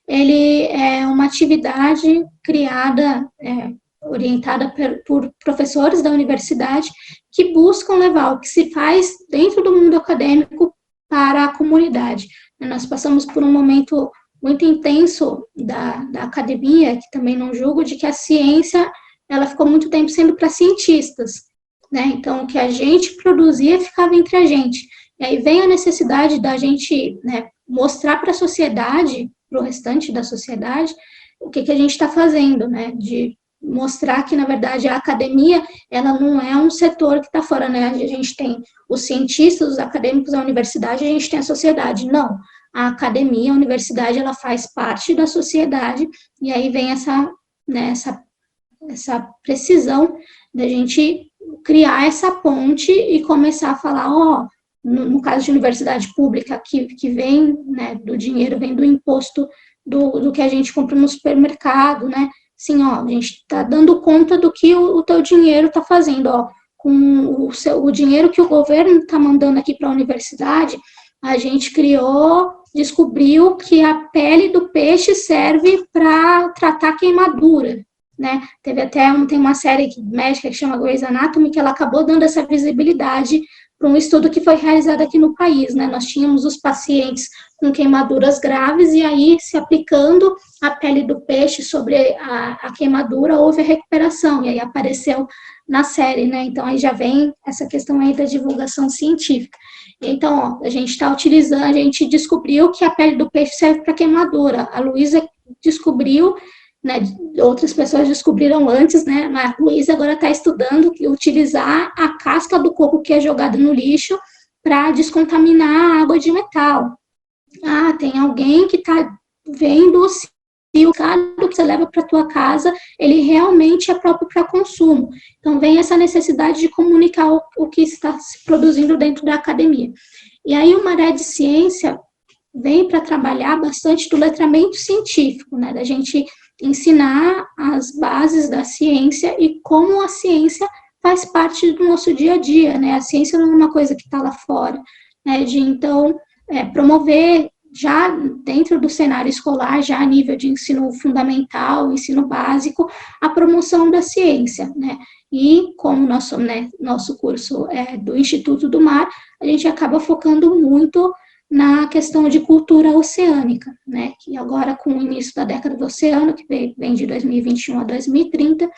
ele é uma atividade criada, orientada por professores da universidade que buscam levar o que se faz dentro do mundo acadêmico para a comunidade. Nós passamos por um momento muito intenso da academia, que também não julgo, de que a ciência ela ficou muito tempo sendo para cientistas, né? Então, o que a gente produzia ficava entre a gente. E aí vem a necessidade da gente, né, mostrar para a sociedade, para o restante da sociedade, o que a gente está fazendo, né? De mostrar que, na verdade, a academia, ela não é um setor que está fora, né? A gente tem os cientistas, os acadêmicos, a universidade, a gente tem a sociedade. Não. A academia, a universidade, ela faz parte da sociedade, e aí vem essa, né, essa precisão da gente criar essa ponte e começar a falar, no caso de universidade pública, que vem, né, do dinheiro, vem do imposto do que a gente compra no supermercado, né, assim, a gente está dando conta do que o teu dinheiro está fazendo, com o dinheiro que o governo está mandando aqui para a universidade, a gente descobriu que a pele do peixe serve para tratar queimadura, né? Tem uma série médica que chama Grey's Anatomy, que ela acabou dando essa visibilidade para um estudo que foi realizado aqui no país, né? Nós tínhamos os pacientes com queimaduras graves e aí, se aplicando a pele do peixe sobre a queimadura, houve a recuperação, e aí apareceu na série, né? Então, aí já vem essa questão aí da divulgação científica. Então, a gente descobriu que a pele do peixe serve para queimadura. A Luísa descobriu, né, outras pessoas descobriram antes, né, mas a Luísa agora está estudando utilizar a casca do coco que é jogada no lixo para descontaminar a água de metal. Tem alguém que está vendo se o gado que você leva para a tua casa, ele realmente é próprio para consumo. Então, vem essa necessidade de comunicar o que está se produzindo dentro da academia. E aí, o Maré de Ciência vem para trabalhar bastante do letramento científico, né, da gente ensinar as bases da ciência e como a ciência faz parte do nosso dia a dia, né? A ciência não é uma coisa que está lá fora, né? Então, promover já dentro do cenário escolar, já a nível de ensino fundamental, ensino básico, a promoção da ciência, né? E como nosso curso é do Instituto do Mar, a gente acaba focando muito na questão de cultura oceânica, né, que agora com o início da década do oceano, que vem de 2021 a 2030,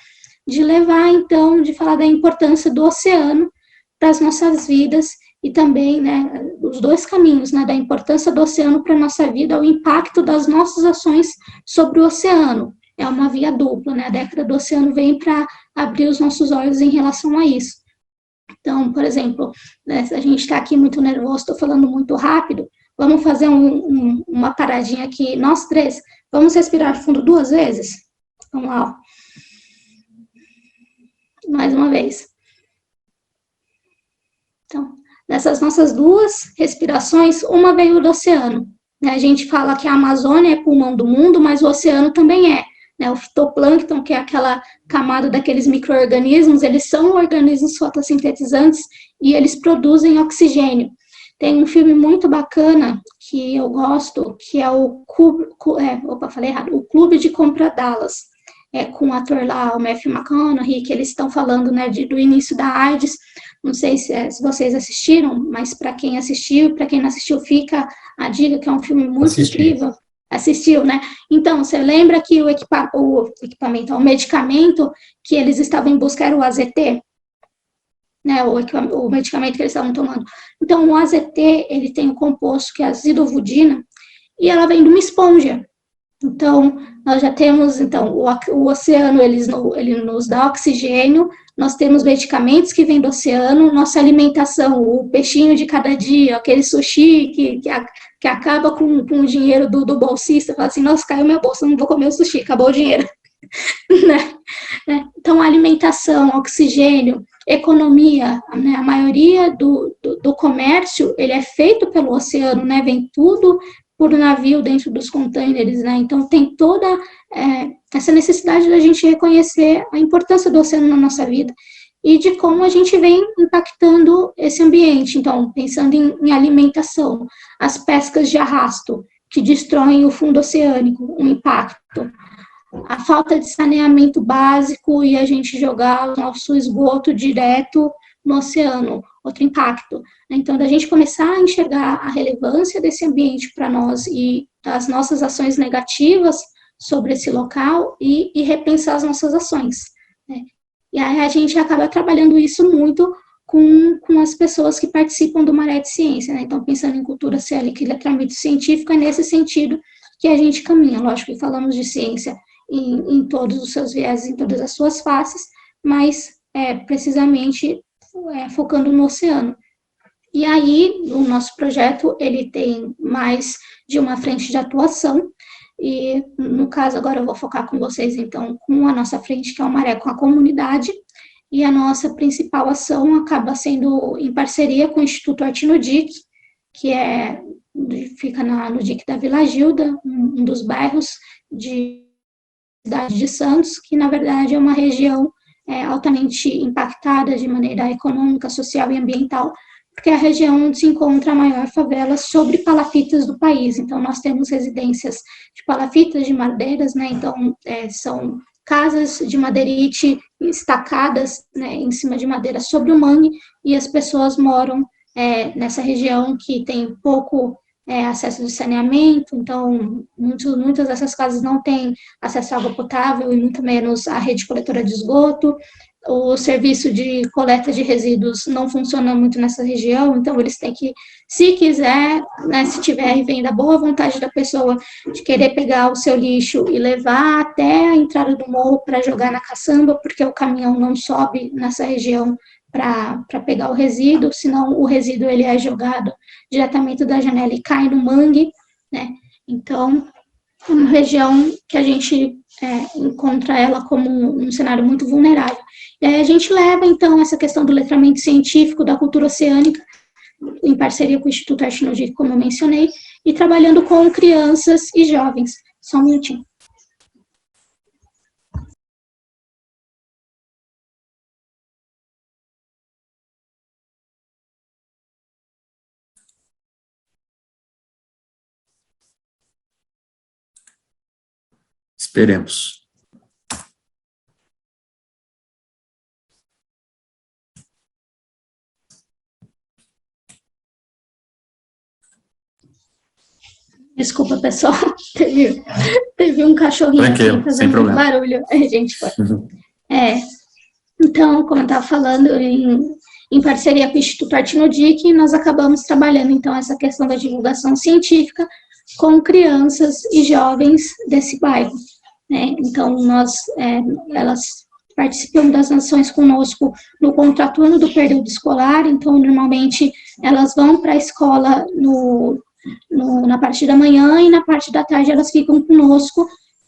de levar, então, de falar da importância do oceano para as nossas vidas e também, né, os dois caminhos, né, da importância do oceano para a nossa vida, o impacto das nossas ações sobre o oceano. É uma via dupla, né, a década do oceano vem para abrir os nossos olhos em relação a isso. Então, por exemplo, né, se a gente está aqui muito nervoso, estou falando muito rápido, vamos fazer uma paradinha aqui, nós três, vamos respirar fundo 2 vezes? Vamos lá, mais uma vez. Então, nessas nossas 2 respirações, uma veio do oceano. Né? A gente fala que a Amazônia é pulmão do mundo, mas o oceano também é. Né, o fitoplâncton, que é aquela camada daqueles micro-organismos, eles são organismos fotossintetizantes e eles produzem oxigênio. Tem um filme muito bacana que eu gosto, que é o Clube de Compra Dallas, com o ator lá, o Matthew McConaughey, que eles estão falando, né, do início da AIDS. Não sei se vocês assistiram, mas para quem assistiu, para quem não assistiu, fica a dica que é um filme muito incrível. Assistiu, né? Então, você lembra que o medicamento que eles estavam em busca era o AZT? Né? O medicamento que eles estavam tomando. Então, o AZT, ele tem um composto que é a zidovudina, e ela vem de uma esponja. Então, nós já temos, então, o oceano, ele nos dá oxigênio, nós temos medicamentos que vêm do oceano, nossa alimentação, o peixinho de cada dia, aquele sushi que acaba com o dinheiro do bolsista, fala assim, nossa, caiu minha bolsa, não vou comer o sushi, acabou o dinheiro. Né? Então, alimentação, oxigênio, economia, né? A maioria do comércio, ele é feito pelo oceano, né? Vem tudo por navio dentro dos containers, né? Então, tem toda essa necessidade da gente reconhecer a importância do oceano na nossa vida e de como a gente vem impactando esse ambiente. Então, pensando em alimentação, as pescas de arrasto, que destroem o fundo oceânico, um impacto. A falta de saneamento básico e a gente jogar o nosso esgoto direto no oceano, outro impacto. Então, da gente começar a enxergar a relevância desse ambiente para nós e as nossas ações negativas sobre esse local e repensar as nossas ações. Né? E aí a gente acaba trabalhando isso muito com as pessoas que participam do Maré de Ciência. Né? Então, pensando em cultura célica e letramento científico, é nesse sentido que a gente caminha. Lógico que falamos de ciência em todos os seus viés, em todas as suas faces, mas precisamente focando no oceano. E aí, o nosso projeto, ele tem mais de uma frente de atuação, e no caso, agora eu vou focar com vocês, então, com a nossa frente, que é o Maré com a Comunidade, e a nossa principal ação acaba sendo em parceria com o Instituto Artinodic, que fica no DIC da Vila Gilda, um dos bairros de cidade de Santos, que na verdade é uma região altamente impactada de maneira econômica, social e ambiental, porque é a região onde se encontra a maior favela sobre palafitas do país. Então, nós temos residências de palafitas, de madeiras, né? Então, são casas de madeirite estacadas, né, em cima de madeira sobre o mangue, e as pessoas moram nessa região que tem pouco acesso de saneamento, então muitas dessas casas não têm acesso à água potável e muito menos à rede coletora de esgoto. O serviço de coleta de resíduos não funciona muito nessa região, então eles têm que, se quiser, né, se tiver e vem da boa vontade da pessoa de querer pegar o seu lixo e levar até a entrada do morro para jogar na caçamba, porque o caminhão não sobe nessa região para pegar o resíduo, senão o resíduo ele é jogado diretamente da janela e cai no mangue, né? Então, é uma região que a gente encontra ela como um cenário muito vulnerável. E aí a gente leva, então, essa questão do letramento científico, da cultura oceânica, em parceria com o Instituto Artinodic, como eu mencionei, e trabalhando com crianças e jovens. Só um minutinho. Esperemos. Desculpa, pessoal, teve um cachorrinho aqui fazendo um barulho. Gente, foi. Então, como eu estava falando, em parceria com o Instituto Artinodic, nós acabamos trabalhando, então, essa questão da divulgação científica com crianças e jovens desse bairro. Né? Então, elas participam das ações conosco no contraturno do período escolar, então, normalmente, elas vão para a escola na parte da manhã e na parte da tarde elas ficam conosco,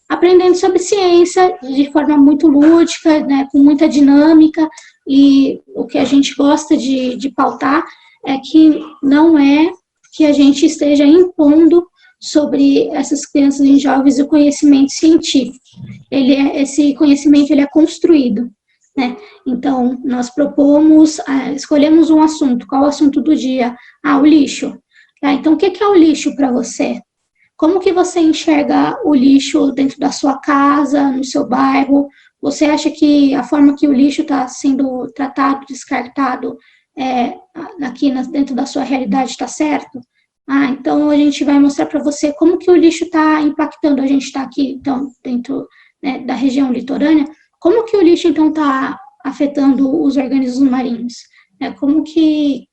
aprendendo sobre ciência de forma muito lúdica, né, com muita dinâmica, e o que a gente gosta de pautar é que não é que a gente esteja impondo sobre essas crianças e jovens o conhecimento científico. Esse conhecimento ele é construído. Né? Então, nós escolhemos um assunto. Qual o assunto do dia? O lixo. Então, o que é o lixo para você? Como que você enxerga o lixo dentro da sua casa, no seu bairro? Você acha que a forma que o lixo está sendo tratado, descartado, aqui dentro da sua realidade está certo? Então a gente vai mostrar para você como que o lixo está impactando. A gente está aqui, então, dentro, né, da região litorânea. Como que o lixo, então, está afetando os organismos marinhos? O que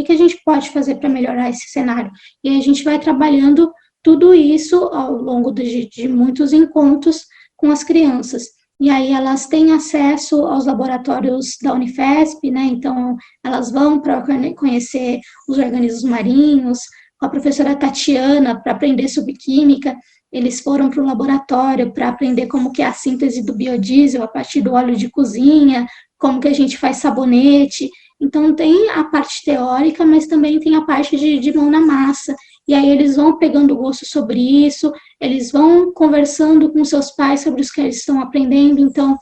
a gente pode fazer para melhorar esse cenário? E aí a gente vai trabalhando tudo isso ao longo de muitos encontros com as crianças. E aí elas têm acesso aos laboratórios da Unifesp, né? Então elas vão para conhecer os organismos marinhos, com a professora Tatiana para aprender sobre química. Eles foram para o laboratório para aprender como que é a síntese do biodiesel a partir do óleo de cozinha, como que a gente faz sabonete. Então tem a parte teórica, mas também tem a parte de mão na massa. E aí eles vão pegando gosto sobre isso, eles vão conversando com seus pais sobre os que eles estão aprendendo. Então,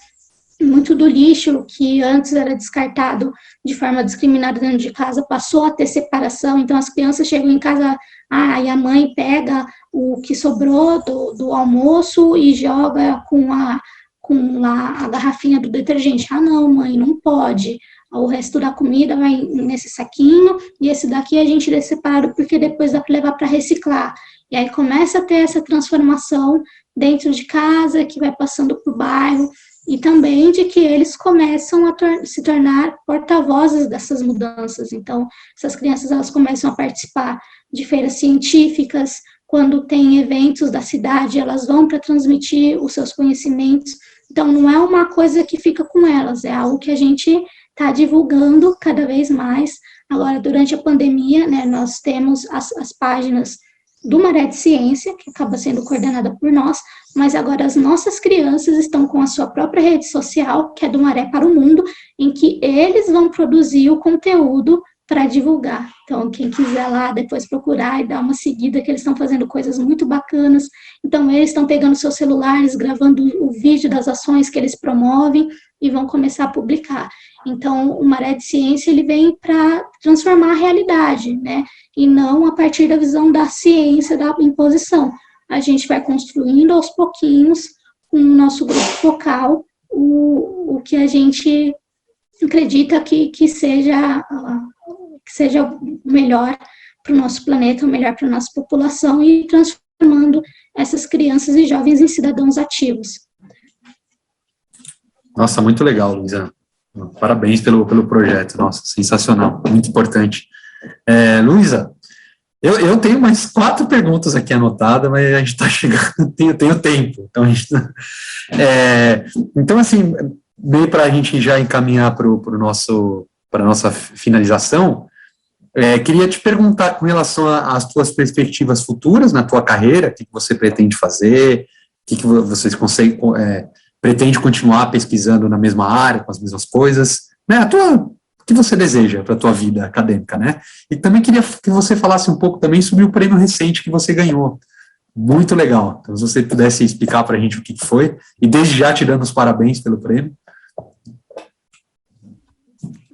muito do lixo que antes era descartado de forma discriminada dentro de casa passou a ter separação. Então, as crianças chegam em casa, e a mãe pega o que sobrou do almoço e joga com a garrafinha do detergente. Não, mãe, não pode. O resto da comida vai nesse saquinho, e esse daqui a gente deixa separado, porque depois dá para levar para reciclar. E aí começa a ter essa transformação dentro de casa, que vai passando para o bairro, e também de que eles começam a se tornar porta-vozes dessas mudanças. Então, essas crianças, elas começam a participar de feiras científicas, quando tem eventos da cidade, elas vão para transmitir os seus conhecimentos. Então, não é uma coisa que fica com elas, é algo que a gente está divulgando cada vez mais. Agora, durante a pandemia, né, nós temos as páginas do Maré de Ciência, que acaba sendo coordenada por nós, mas agora as nossas crianças estão com a sua própria rede social, que é do Maré para o Mundo, em que eles vão produzir o conteúdo para divulgar. Então, quem quiser lá depois procurar e dar uma seguida, que eles estão fazendo coisas muito bacanas. Então, eles estão pegando seus celulares, gravando o vídeo das ações que eles promovem e vão começar a publicar. Então, o Maré de Ciência, ele vem para transformar a realidade, né? E não a partir da visão da ciência, da imposição. A gente vai construindo aos pouquinhos, com o nosso grupo focal, o que a gente acredita que seja melhor para o nosso planeta, melhor para a nossa população, e transformando essas crianças e jovens em cidadãos ativos. Nossa, muito legal, Luísa. Parabéns pelo projeto, nossa, sensacional, muito importante. Luísa, eu tenho mais 4 perguntas aqui anotadas, mas a gente está chegando, tenho tempo, então então assim, meio para a gente já encaminhar para a nossa finalização, queria te perguntar com relação às tuas perspectivas futuras na tua carreira, o que você pretende fazer, o que vocês conseguem, pretende continuar pesquisando na mesma área, com as mesmas coisas, né, o que você deseja para a tua vida acadêmica, né? E também queria que você falasse um pouco também sobre o prêmio recente que você ganhou. Muito legal. Então, se você pudesse explicar para a gente o que foi, e desde já te dando os parabéns pelo prêmio.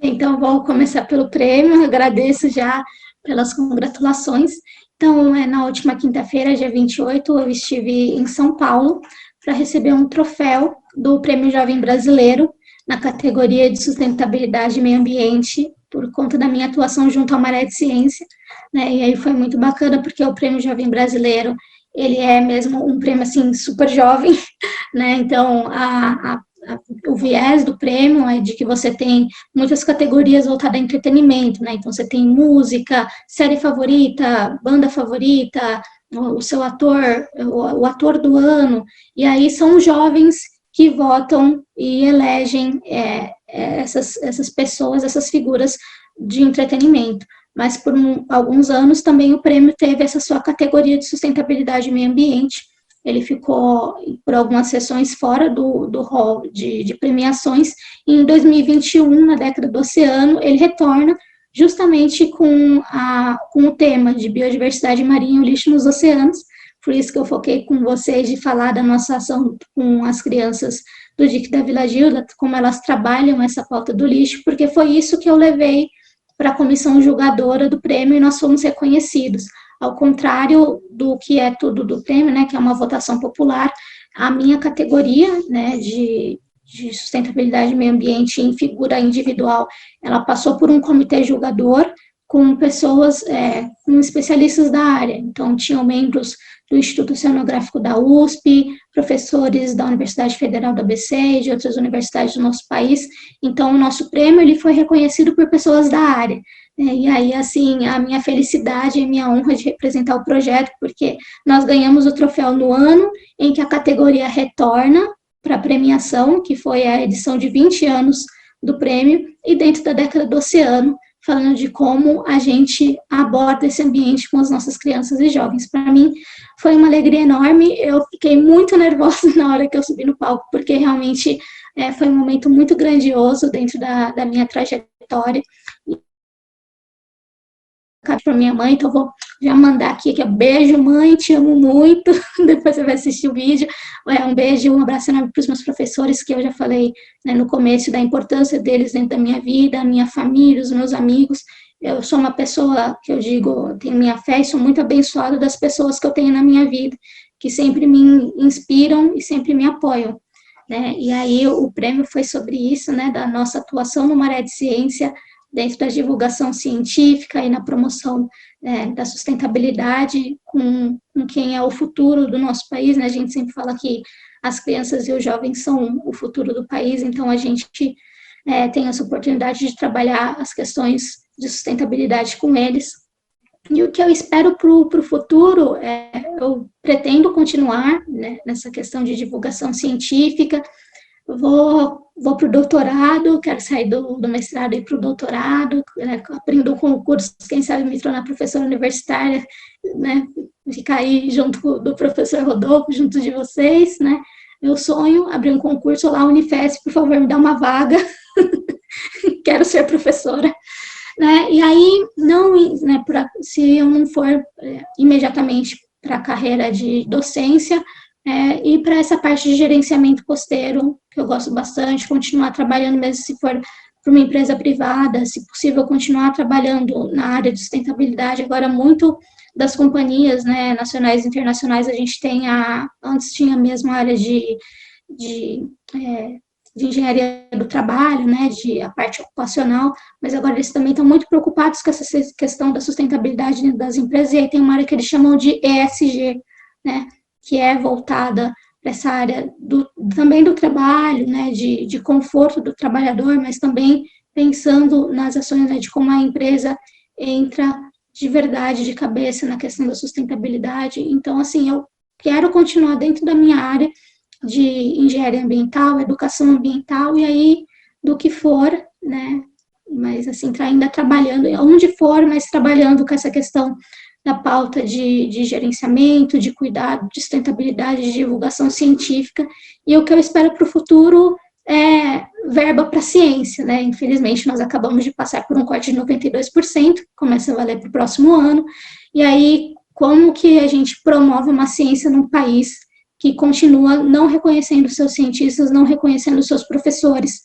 Então, vou começar pelo prêmio, agradeço já pelas congratulações. Então, na última quinta-feira, dia 28, eu estive em São Paulo para receber um troféu do Prêmio Jovem Brasileiro, na categoria de sustentabilidade e meio ambiente, por conta da minha atuação junto ao Maré de Ciência, né, e aí foi muito bacana, porque o Prêmio Jovem Brasileiro, ele é mesmo um prêmio, assim, super jovem, né, então o viés do prêmio é de que você tem muitas categorias voltadas a entretenimento, né, então você tem música, série favorita, banda favorita, o seu ator, o ator do ano, e aí são jovens que votam e elegem essas pessoas, essas figuras de entretenimento. Mas por alguns anos também o prêmio teve essa sua categoria de sustentabilidade e meio ambiente. Ele ficou por algumas sessões fora do hall de premiações, e em 2021, na década do oceano, ele retorna justamente com o tema de biodiversidade marinha e o lixo nos oceanos. Por isso que eu foquei com vocês de falar da nossa ação com as crianças do DIC da Vila Gilda, como elas trabalham essa pauta do lixo, porque foi isso que eu levei para a comissão julgadora do prêmio e nós fomos reconhecidos. Ao contrário do que é tudo do prêmio, né, que é uma votação popular, a minha categoria, né, de sustentabilidade e meio ambiente em figura individual, ela passou por um comitê julgador com pessoas, com especialistas da área. Então, tinham membros do Instituto Oceanográfico da USP, professores da Universidade Federal da ABC e de outras universidades do nosso país. Então, o nosso prêmio ele foi reconhecido por pessoas da área. E aí, assim, a minha felicidade e a minha honra de representar o projeto, porque nós ganhamos o troféu no ano em que a categoria retorna para a premiação, que foi a edição de 20 anos do prêmio, e dentro da década do oceano, falando de como a gente aborda esse ambiente com as nossas crianças e jovens. Para mim, foi uma alegria enorme, eu fiquei muito nervosa na hora que eu subi no palco, porque realmente foi um momento muito grandioso dentro da minha trajetória. Para minha mãe, então vou já mandar aqui, que é beijo, mãe, te amo muito. Depois você vai assistir o vídeo. Um beijo, um abraço enorme para os meus professores, que eu já falei, né, no começo da importância deles dentro da minha vida, a minha família, os meus amigos. Eu sou uma pessoa que eu digo, tenho minha fé e sou muito abençoada das pessoas que eu tenho na minha vida, que sempre me inspiram e sempre me apoiam. Né? E aí o prêmio foi sobre isso, né, da nossa atuação no Maré de Ciência, dentro da divulgação científica e na promoção da sustentabilidade com quem é o futuro do nosso país, né? A gente sempre fala que as crianças e os jovens são o futuro do país, então a gente tem essa oportunidade de trabalhar as questões de sustentabilidade com eles. E o que eu espero para o futuro, eu pretendo continuar, né, nessa questão de divulgação científica. Vou para o doutorado, quero sair do mestrado e ir para o doutorado, né, aprendo concursos, quem sabe me tornar professora universitária, né, ficar aí junto do professor Rodolfo, junto de vocês, né. Meu sonho, abrir um concurso lá, Unifesp, por favor, me dá uma vaga, quero ser professora. Né, e aí, não, né, se eu não for imediatamente para a carreira de docência, e para essa parte de gerenciamento costeiro, que eu gosto bastante, continuar trabalhando, mesmo se for para uma empresa privada, se possível, continuar trabalhando na área de sustentabilidade. Agora, muito das companhias, né, nacionais e internacionais, a gente tem antes tinha mesmo a área de engenharia do trabalho, né, a parte ocupacional, mas agora eles também estão muito preocupados com essa questão da sustentabilidade das empresas, e aí tem uma área que eles chamam de ESG, né, que é voltada para essa área também do trabalho, né, de conforto do trabalhador, mas também pensando nas ações, né, de como a empresa entra de verdade, de cabeça na questão da sustentabilidade. Então, assim, eu quero continuar dentro da minha área de engenharia ambiental, educação ambiental, e aí, do que for, né, mas, assim, ainda trabalhando, onde for, mas trabalhando com essa questão da pauta de gerenciamento, de cuidado, de sustentabilidade, de divulgação científica, e o que eu espero para o futuro é verba para ciência, né? Infelizmente, nós acabamos de passar por um corte de 92%, começa a valer para o próximo ano, e aí, como que a gente promove uma ciência num país que continua não reconhecendo seus cientistas, não reconhecendo seus professores,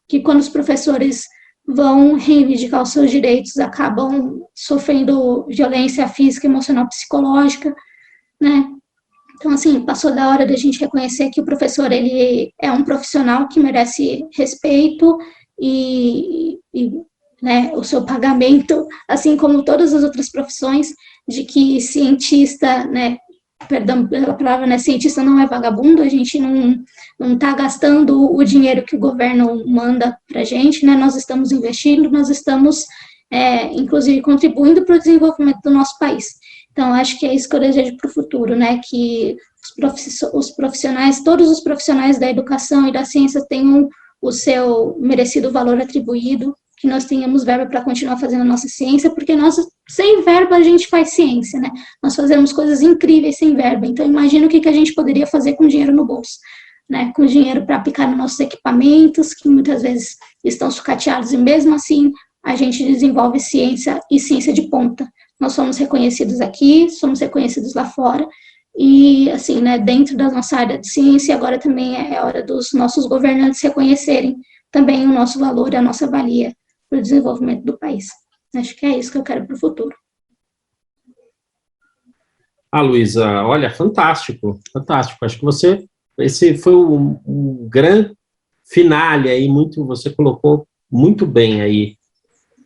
que quando os professores vão reivindicar os seus direitos, acabam sofrendo violência física, emocional, psicológica, né? Então, assim, passou da hora da gente reconhecer que o professor, ele é um profissional que merece respeito e né, o seu pagamento, assim como todas as outras profissões, de que cientista, né, perdão pela palavra, né, cientista não é vagabundo, a gente não está gastando o dinheiro que o governo manda para a gente, né, nós estamos investindo, nós estamos, inclusive, contribuindo para o desenvolvimento do nosso país. Então, acho que é isso que eu desejo para o futuro, né, que os profissionais, todos os profissionais da educação e da ciência tenham o seu merecido valor atribuído, que nós tenhamos verba para continuar fazendo a nossa ciência, porque nós, sem verba, a gente faz ciência, né? Nós fazemos coisas incríveis sem verba, então imagina o que a gente poderia fazer com dinheiro no bolso, né? Com dinheiro para aplicar nos nossos equipamentos, que muitas vezes estão sucateados, e mesmo assim a gente desenvolve ciência e ciência de ponta. Nós somos reconhecidos aqui, somos reconhecidos lá fora, e assim, né, dentro da nossa área de ciência, agora também é hora dos nossos governantes reconhecerem também o nosso valor e a nossa valia para o desenvolvimento do país. Acho que é isso que eu quero para o futuro. Luísa, olha, fantástico, fantástico. Acho que esse foi um grande finale aí, você colocou muito bem aí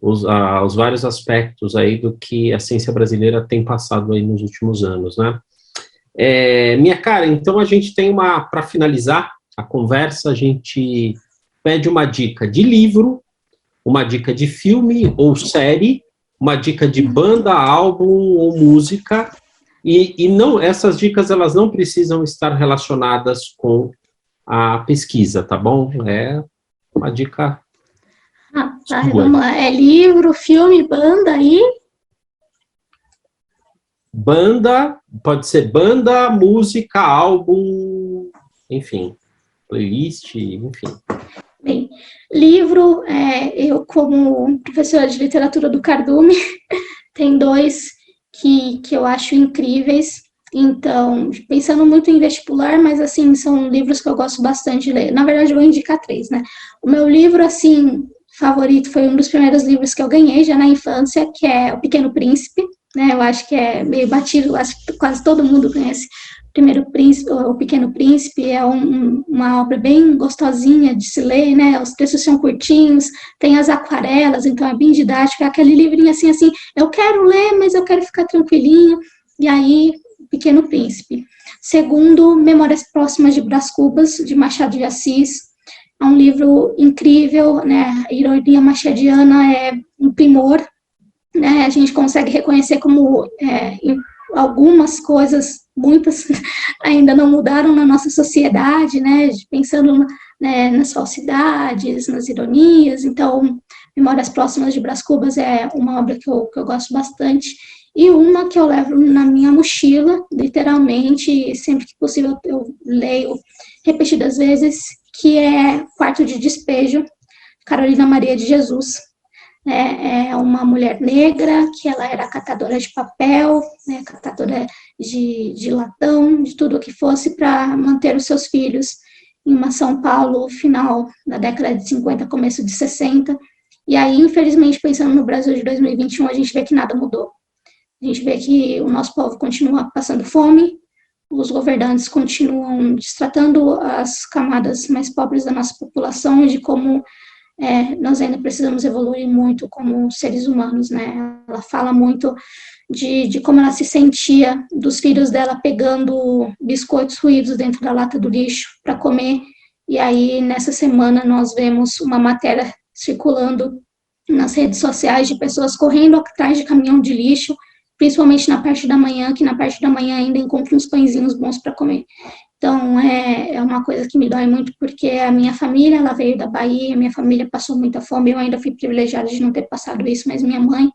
os vários aspectos aí do que a ciência brasileira tem passado aí nos últimos anos, né? Minha cara, então a gente tem para finalizar a conversa, a gente pede uma dica de livro, uma dica de filme ou série, uma dica de banda, álbum ou música, e não, essas dicas elas não precisam estar relacionadas com a pesquisa, tá bom? É uma dica Tá, sua. vamos lá. É livro, filme, banda aí? Banda, pode ser banda, música, álbum, enfim, playlist, enfim. Bem, livro, eu como professora de literatura do Cardume, tem dois que eu acho incríveis. Então, pensando muito em vestibular, mas assim, são livros que eu gosto bastante de ler. Na verdade, eu vou indicar três, né? O meu livro, assim, favorito foi um dos primeiros livros que eu ganhei já na infância, que é O Pequeno Príncipe, né? Eu acho que é meio batido, acho que quase todo mundo conhece Primeiro Príncipe, O Pequeno Príncipe. É uma obra bem gostosinha de se ler, né? Os textos são curtinhos, tem as aquarelas, então é bem didático. É aquele livrinho assim, eu quero ler, mas eu quero ficar tranquilinho. E aí, Pequeno Príncipe. Segundo, Memórias Próximas de Brás Cubas, de Machado de Assis. É um livro incrível, né? A ironia machadiana é um primor, né? A gente consegue reconhecer como algumas coisas, muitas, ainda não mudaram na nossa sociedade, né? Pensando, né, nas falsidades, nas ironias. Então, Memórias Próximas de Brás Cubas é uma obra que eu gosto bastante. E uma que eu levo na minha mochila, literalmente, sempre que possível eu leio repetidas vezes, que é Quarto de Despejo, Carolina Maria de Jesus. É uma mulher negra, que ela era catadora de papel, né, catadora de latão, de tudo o que fosse para manter os seus filhos em uma São Paulo final da década de 50, começo de 60. E aí, infelizmente, pensando no Brasil de 2021, a gente vê que nada mudou. A gente vê que o nosso povo continua passando fome, os governantes continuam destratando as camadas mais pobres da nossa população e de como nós ainda precisamos evoluir muito como seres humanos, né? Ela fala muito de como ela se sentia dos filhos dela pegando biscoitos ruídos dentro da lata do lixo para comer, e aí nessa semana nós vemos uma matéria circulando nas redes sociais de pessoas correndo atrás de caminhão de lixo, principalmente na parte da manhã, que na parte da manhã ainda encontra uns pãezinhos bons para comer. Então, é uma coisa que me dói muito, porque a minha família, ela veio da Bahia, minha família passou muita fome, eu ainda fui privilegiada de não ter passado isso, mas minha mãe,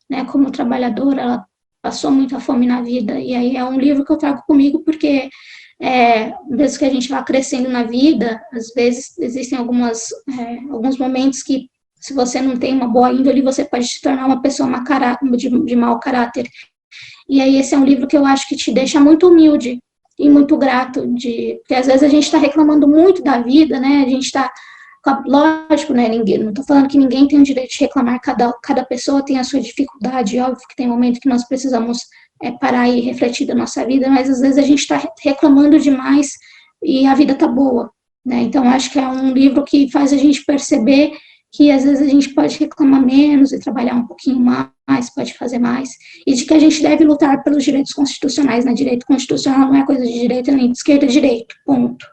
né, como trabalhadora, ela passou muita fome na vida, e aí é um livro que eu trago comigo, porque desde que a gente vai crescendo na vida, às vezes existem alguns momentos que, se você não tem uma boa índole, você pode se tornar uma pessoa de mau caráter. E aí esse é um livro que eu acho que te deixa muito humilde e muito grato, porque às vezes a gente está reclamando muito da vida, né? A gente está, lógico, né? Não estou falando que ninguém tem o direito de reclamar, cada pessoa tem a sua dificuldade, óbvio que tem momento que nós precisamos parar e refletir da nossa vida, mas às vezes a gente está reclamando demais e a vida está boa, né? Então acho que é um livro que faz a gente perceber que às vezes a gente pode reclamar menos e trabalhar um pouquinho mais, pode fazer mais, e de que a gente deve lutar pelos direitos constitucionais, né? Direito constitucional não é coisa de direita nem de esquerda, é direito, ponto.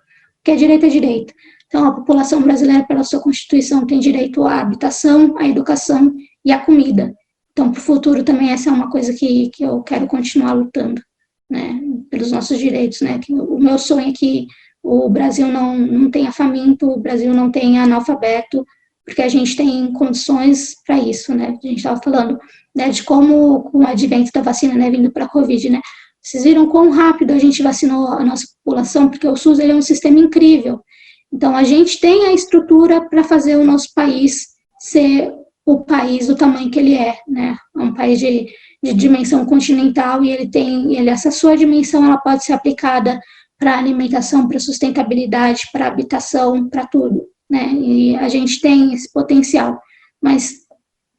Porque direito é direito. Então, a população brasileira, pela sua Constituição, tem direito à habitação, à educação e à comida. Então, para o futuro também essa é uma coisa que eu quero continuar lutando, né? Pelos nossos direitos, né? Que o meu sonho é que o Brasil não tenha faminto, o Brasil não tenha analfabeto, porque a gente tem condições para isso, né? A gente estava falando, né, de como, com o advento da vacina, né, vindo para a Covid, né? Vocês viram quão rápido a gente vacinou a nossa população, porque o SUS ele é um sistema incrível. Então, a gente tem a estrutura para fazer o nosso país ser o país do tamanho que ele é, né? É um país de dimensão continental e essa sua dimensão ela pode ser aplicada para alimentação, para sustentabilidade, para habitação, para tudo, né? E a gente tem esse potencial, mas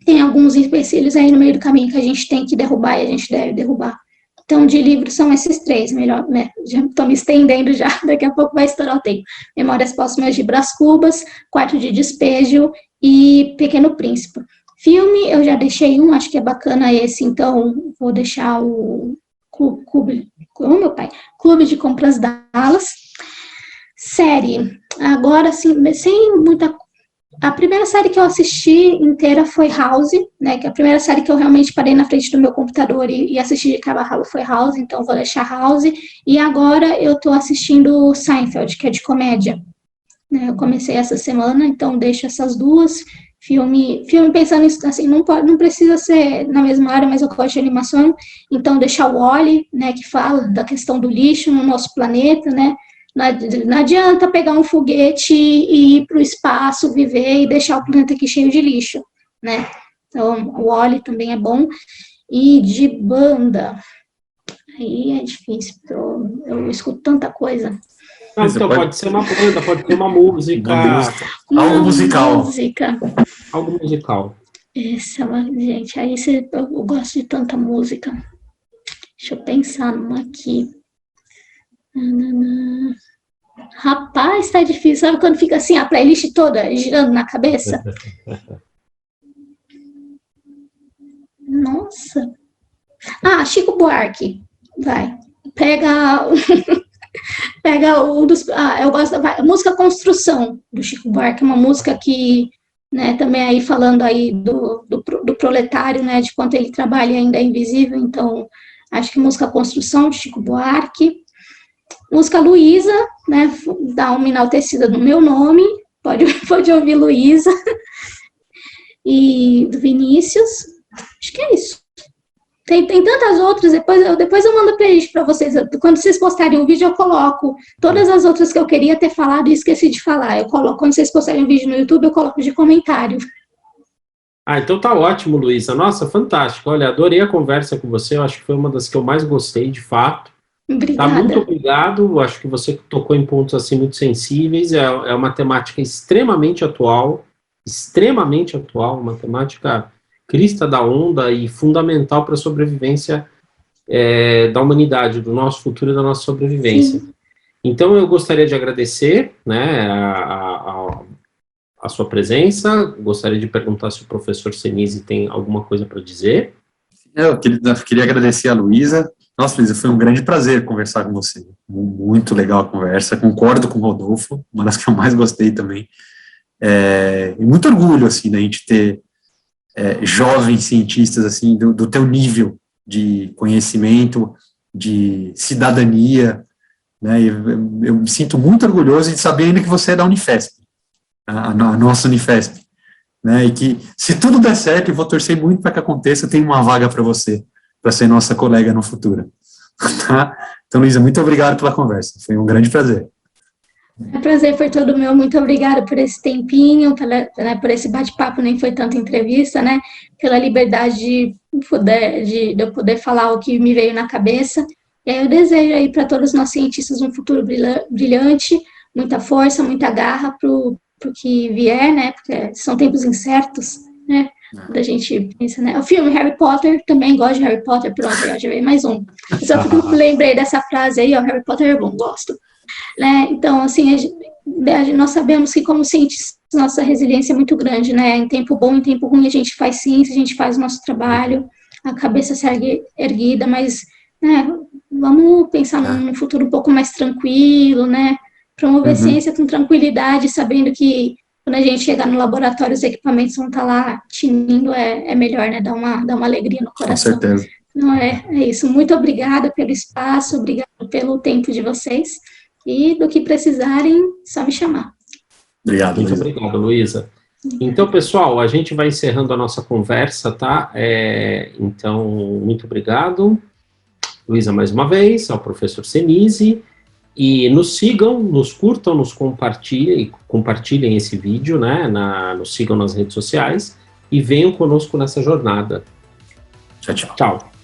tem alguns empecilhos aí no meio do caminho que a gente tem que derrubar e a gente deve derrubar. Então, de livros são esses três, melhor, né? Já estou me estendendo já, daqui a pouco vai estourar o tempo. Memórias Póstumas de Brás Cubas, Quarto de Despejo e Pequeno Príncipe. Filme, eu já deixei um, acho que é bacana esse, então vou deixar o Clube de Compras Dallas. Série, agora sim, sem muita A primeira série que eu assisti inteira foi House, né? Que a primeira série que eu realmente parei na frente do meu computador e assisti de cabo a rabo foi House, então vou deixar House. E agora eu tô assistindo Seinfeld, que é de comédia. Né? Eu comecei essa semana, então deixo essas duas. Filme pensando nisso, assim, não precisa ser na mesma área, mas eu gosto de animação, então deixar o Wall-E, né, que fala da questão do lixo no nosso planeta, né, não adianta pegar um foguete e ir para o espaço, viver e deixar o planeta aqui cheio de lixo, né, então o Wall-E também é bom, e de banda, aí é difícil, eu escuto tanta coisa. Não, então pode ser uma banda, pode ser uma música. Algo musical. Algo musical. Gente, aí eu gosto de tanta música. Deixa eu pensar numa aqui. Rapaz, tá difícil. Sabe quando fica assim, a playlist toda girando na cabeça? Nossa. Chico Buarque. Vai. Pega um dos... eu gosto da música Construção, do Chico Buarque, uma música que, né, também aí falando aí do proletário, né, de quanto ele trabalha ainda é invisível, então, acho que música Construção, de Chico Buarque. Música Luísa, né, dá uma enaltecida no meu nome, pode ouvir Luísa. E do Vinícius, acho que é isso. Tem tantas outras, depois eu mando a playlist para vocês. Quando vocês postarem um vídeo, eu coloco todas as outras que eu queria ter falado e esqueci de falar. Quando vocês postarem um vídeo no YouTube, eu coloco de comentário. Então tá ótimo, Luísa. Nossa, fantástico. Olha, adorei a conversa com você. Eu acho que foi uma das que eu mais gostei, de fato. Obrigada. Tá, muito obrigado. Acho que você tocou em pontos assim muito sensíveis. É uma temática extremamente atual, uma temática crista da onda e fundamental para a sobrevivência da humanidade, do nosso futuro e da nossa sobrevivência. Sim. Então, eu gostaria de agradecer, né, a sua presença, gostaria de perguntar se o professor Senise tem alguma coisa para dizer. Eu queria agradecer a Luísa. Nossa, Luísa, foi um grande prazer conversar com você. Muito legal a conversa, concordo com o Rodolfo, uma das que eu mais gostei também. E muito orgulho, assim, da gente ter jovens cientistas, assim, do teu nível de conhecimento, de cidadania, né, eu me sinto muito orgulhoso de saber ainda que você é da Unifesp, a nossa Unifesp, né, e que, se tudo der certo, e vou torcer muito para que aconteça, tem uma vaga para você, para ser nossa colega no futuro, tá? Então, Luísa, muito obrigado pela conversa, foi um grande prazer. O prazer foi todo meu, muito obrigada por esse tempinho, por esse bate-papo, nem foi tanta entrevista, né, pela liberdade de eu poder falar o que me veio na cabeça, e aí eu desejo aí para todos nós cientistas um futuro brilhante, muita força, muita garra para o que vier, né, porque são tempos incertos, né, da gente pensa, né, o filme Harry Potter, também gosto de Harry Potter, pronto, já veio mais um, eu só lembrei dessa frase aí, Harry Potter é bom, gosto. Né? Então, assim, nós sabemos que como cientistas, nossa resiliência é muito grande, né? Em tempo bom, em tempo ruim, a gente faz ciência, a gente faz o nosso trabalho, a cabeça segue erguida, mas, né, vamos pensar num futuro um pouco mais tranquilo, né? Promover ciência com tranquilidade, sabendo que quando a gente chegar no laboratório, os equipamentos vão estar lá tinindo, é melhor, né? Dá uma alegria no coração. Com certeza. Não, é isso. Muito obrigada pelo espaço, obrigada pelo tempo de vocês. E do que precisarem, só me chamar. Obrigado, Muito obrigado, Luísa. Então, pessoal, a gente vai encerrando a nossa conversa, tá? Então, muito obrigado, Luísa, mais uma vez, ao professor Senise. E nos sigam, nos curtam, nos compartilhem esse vídeo, né? Nos sigam nas redes sociais e venham conosco nessa jornada. Tchau, tchau. Tchau.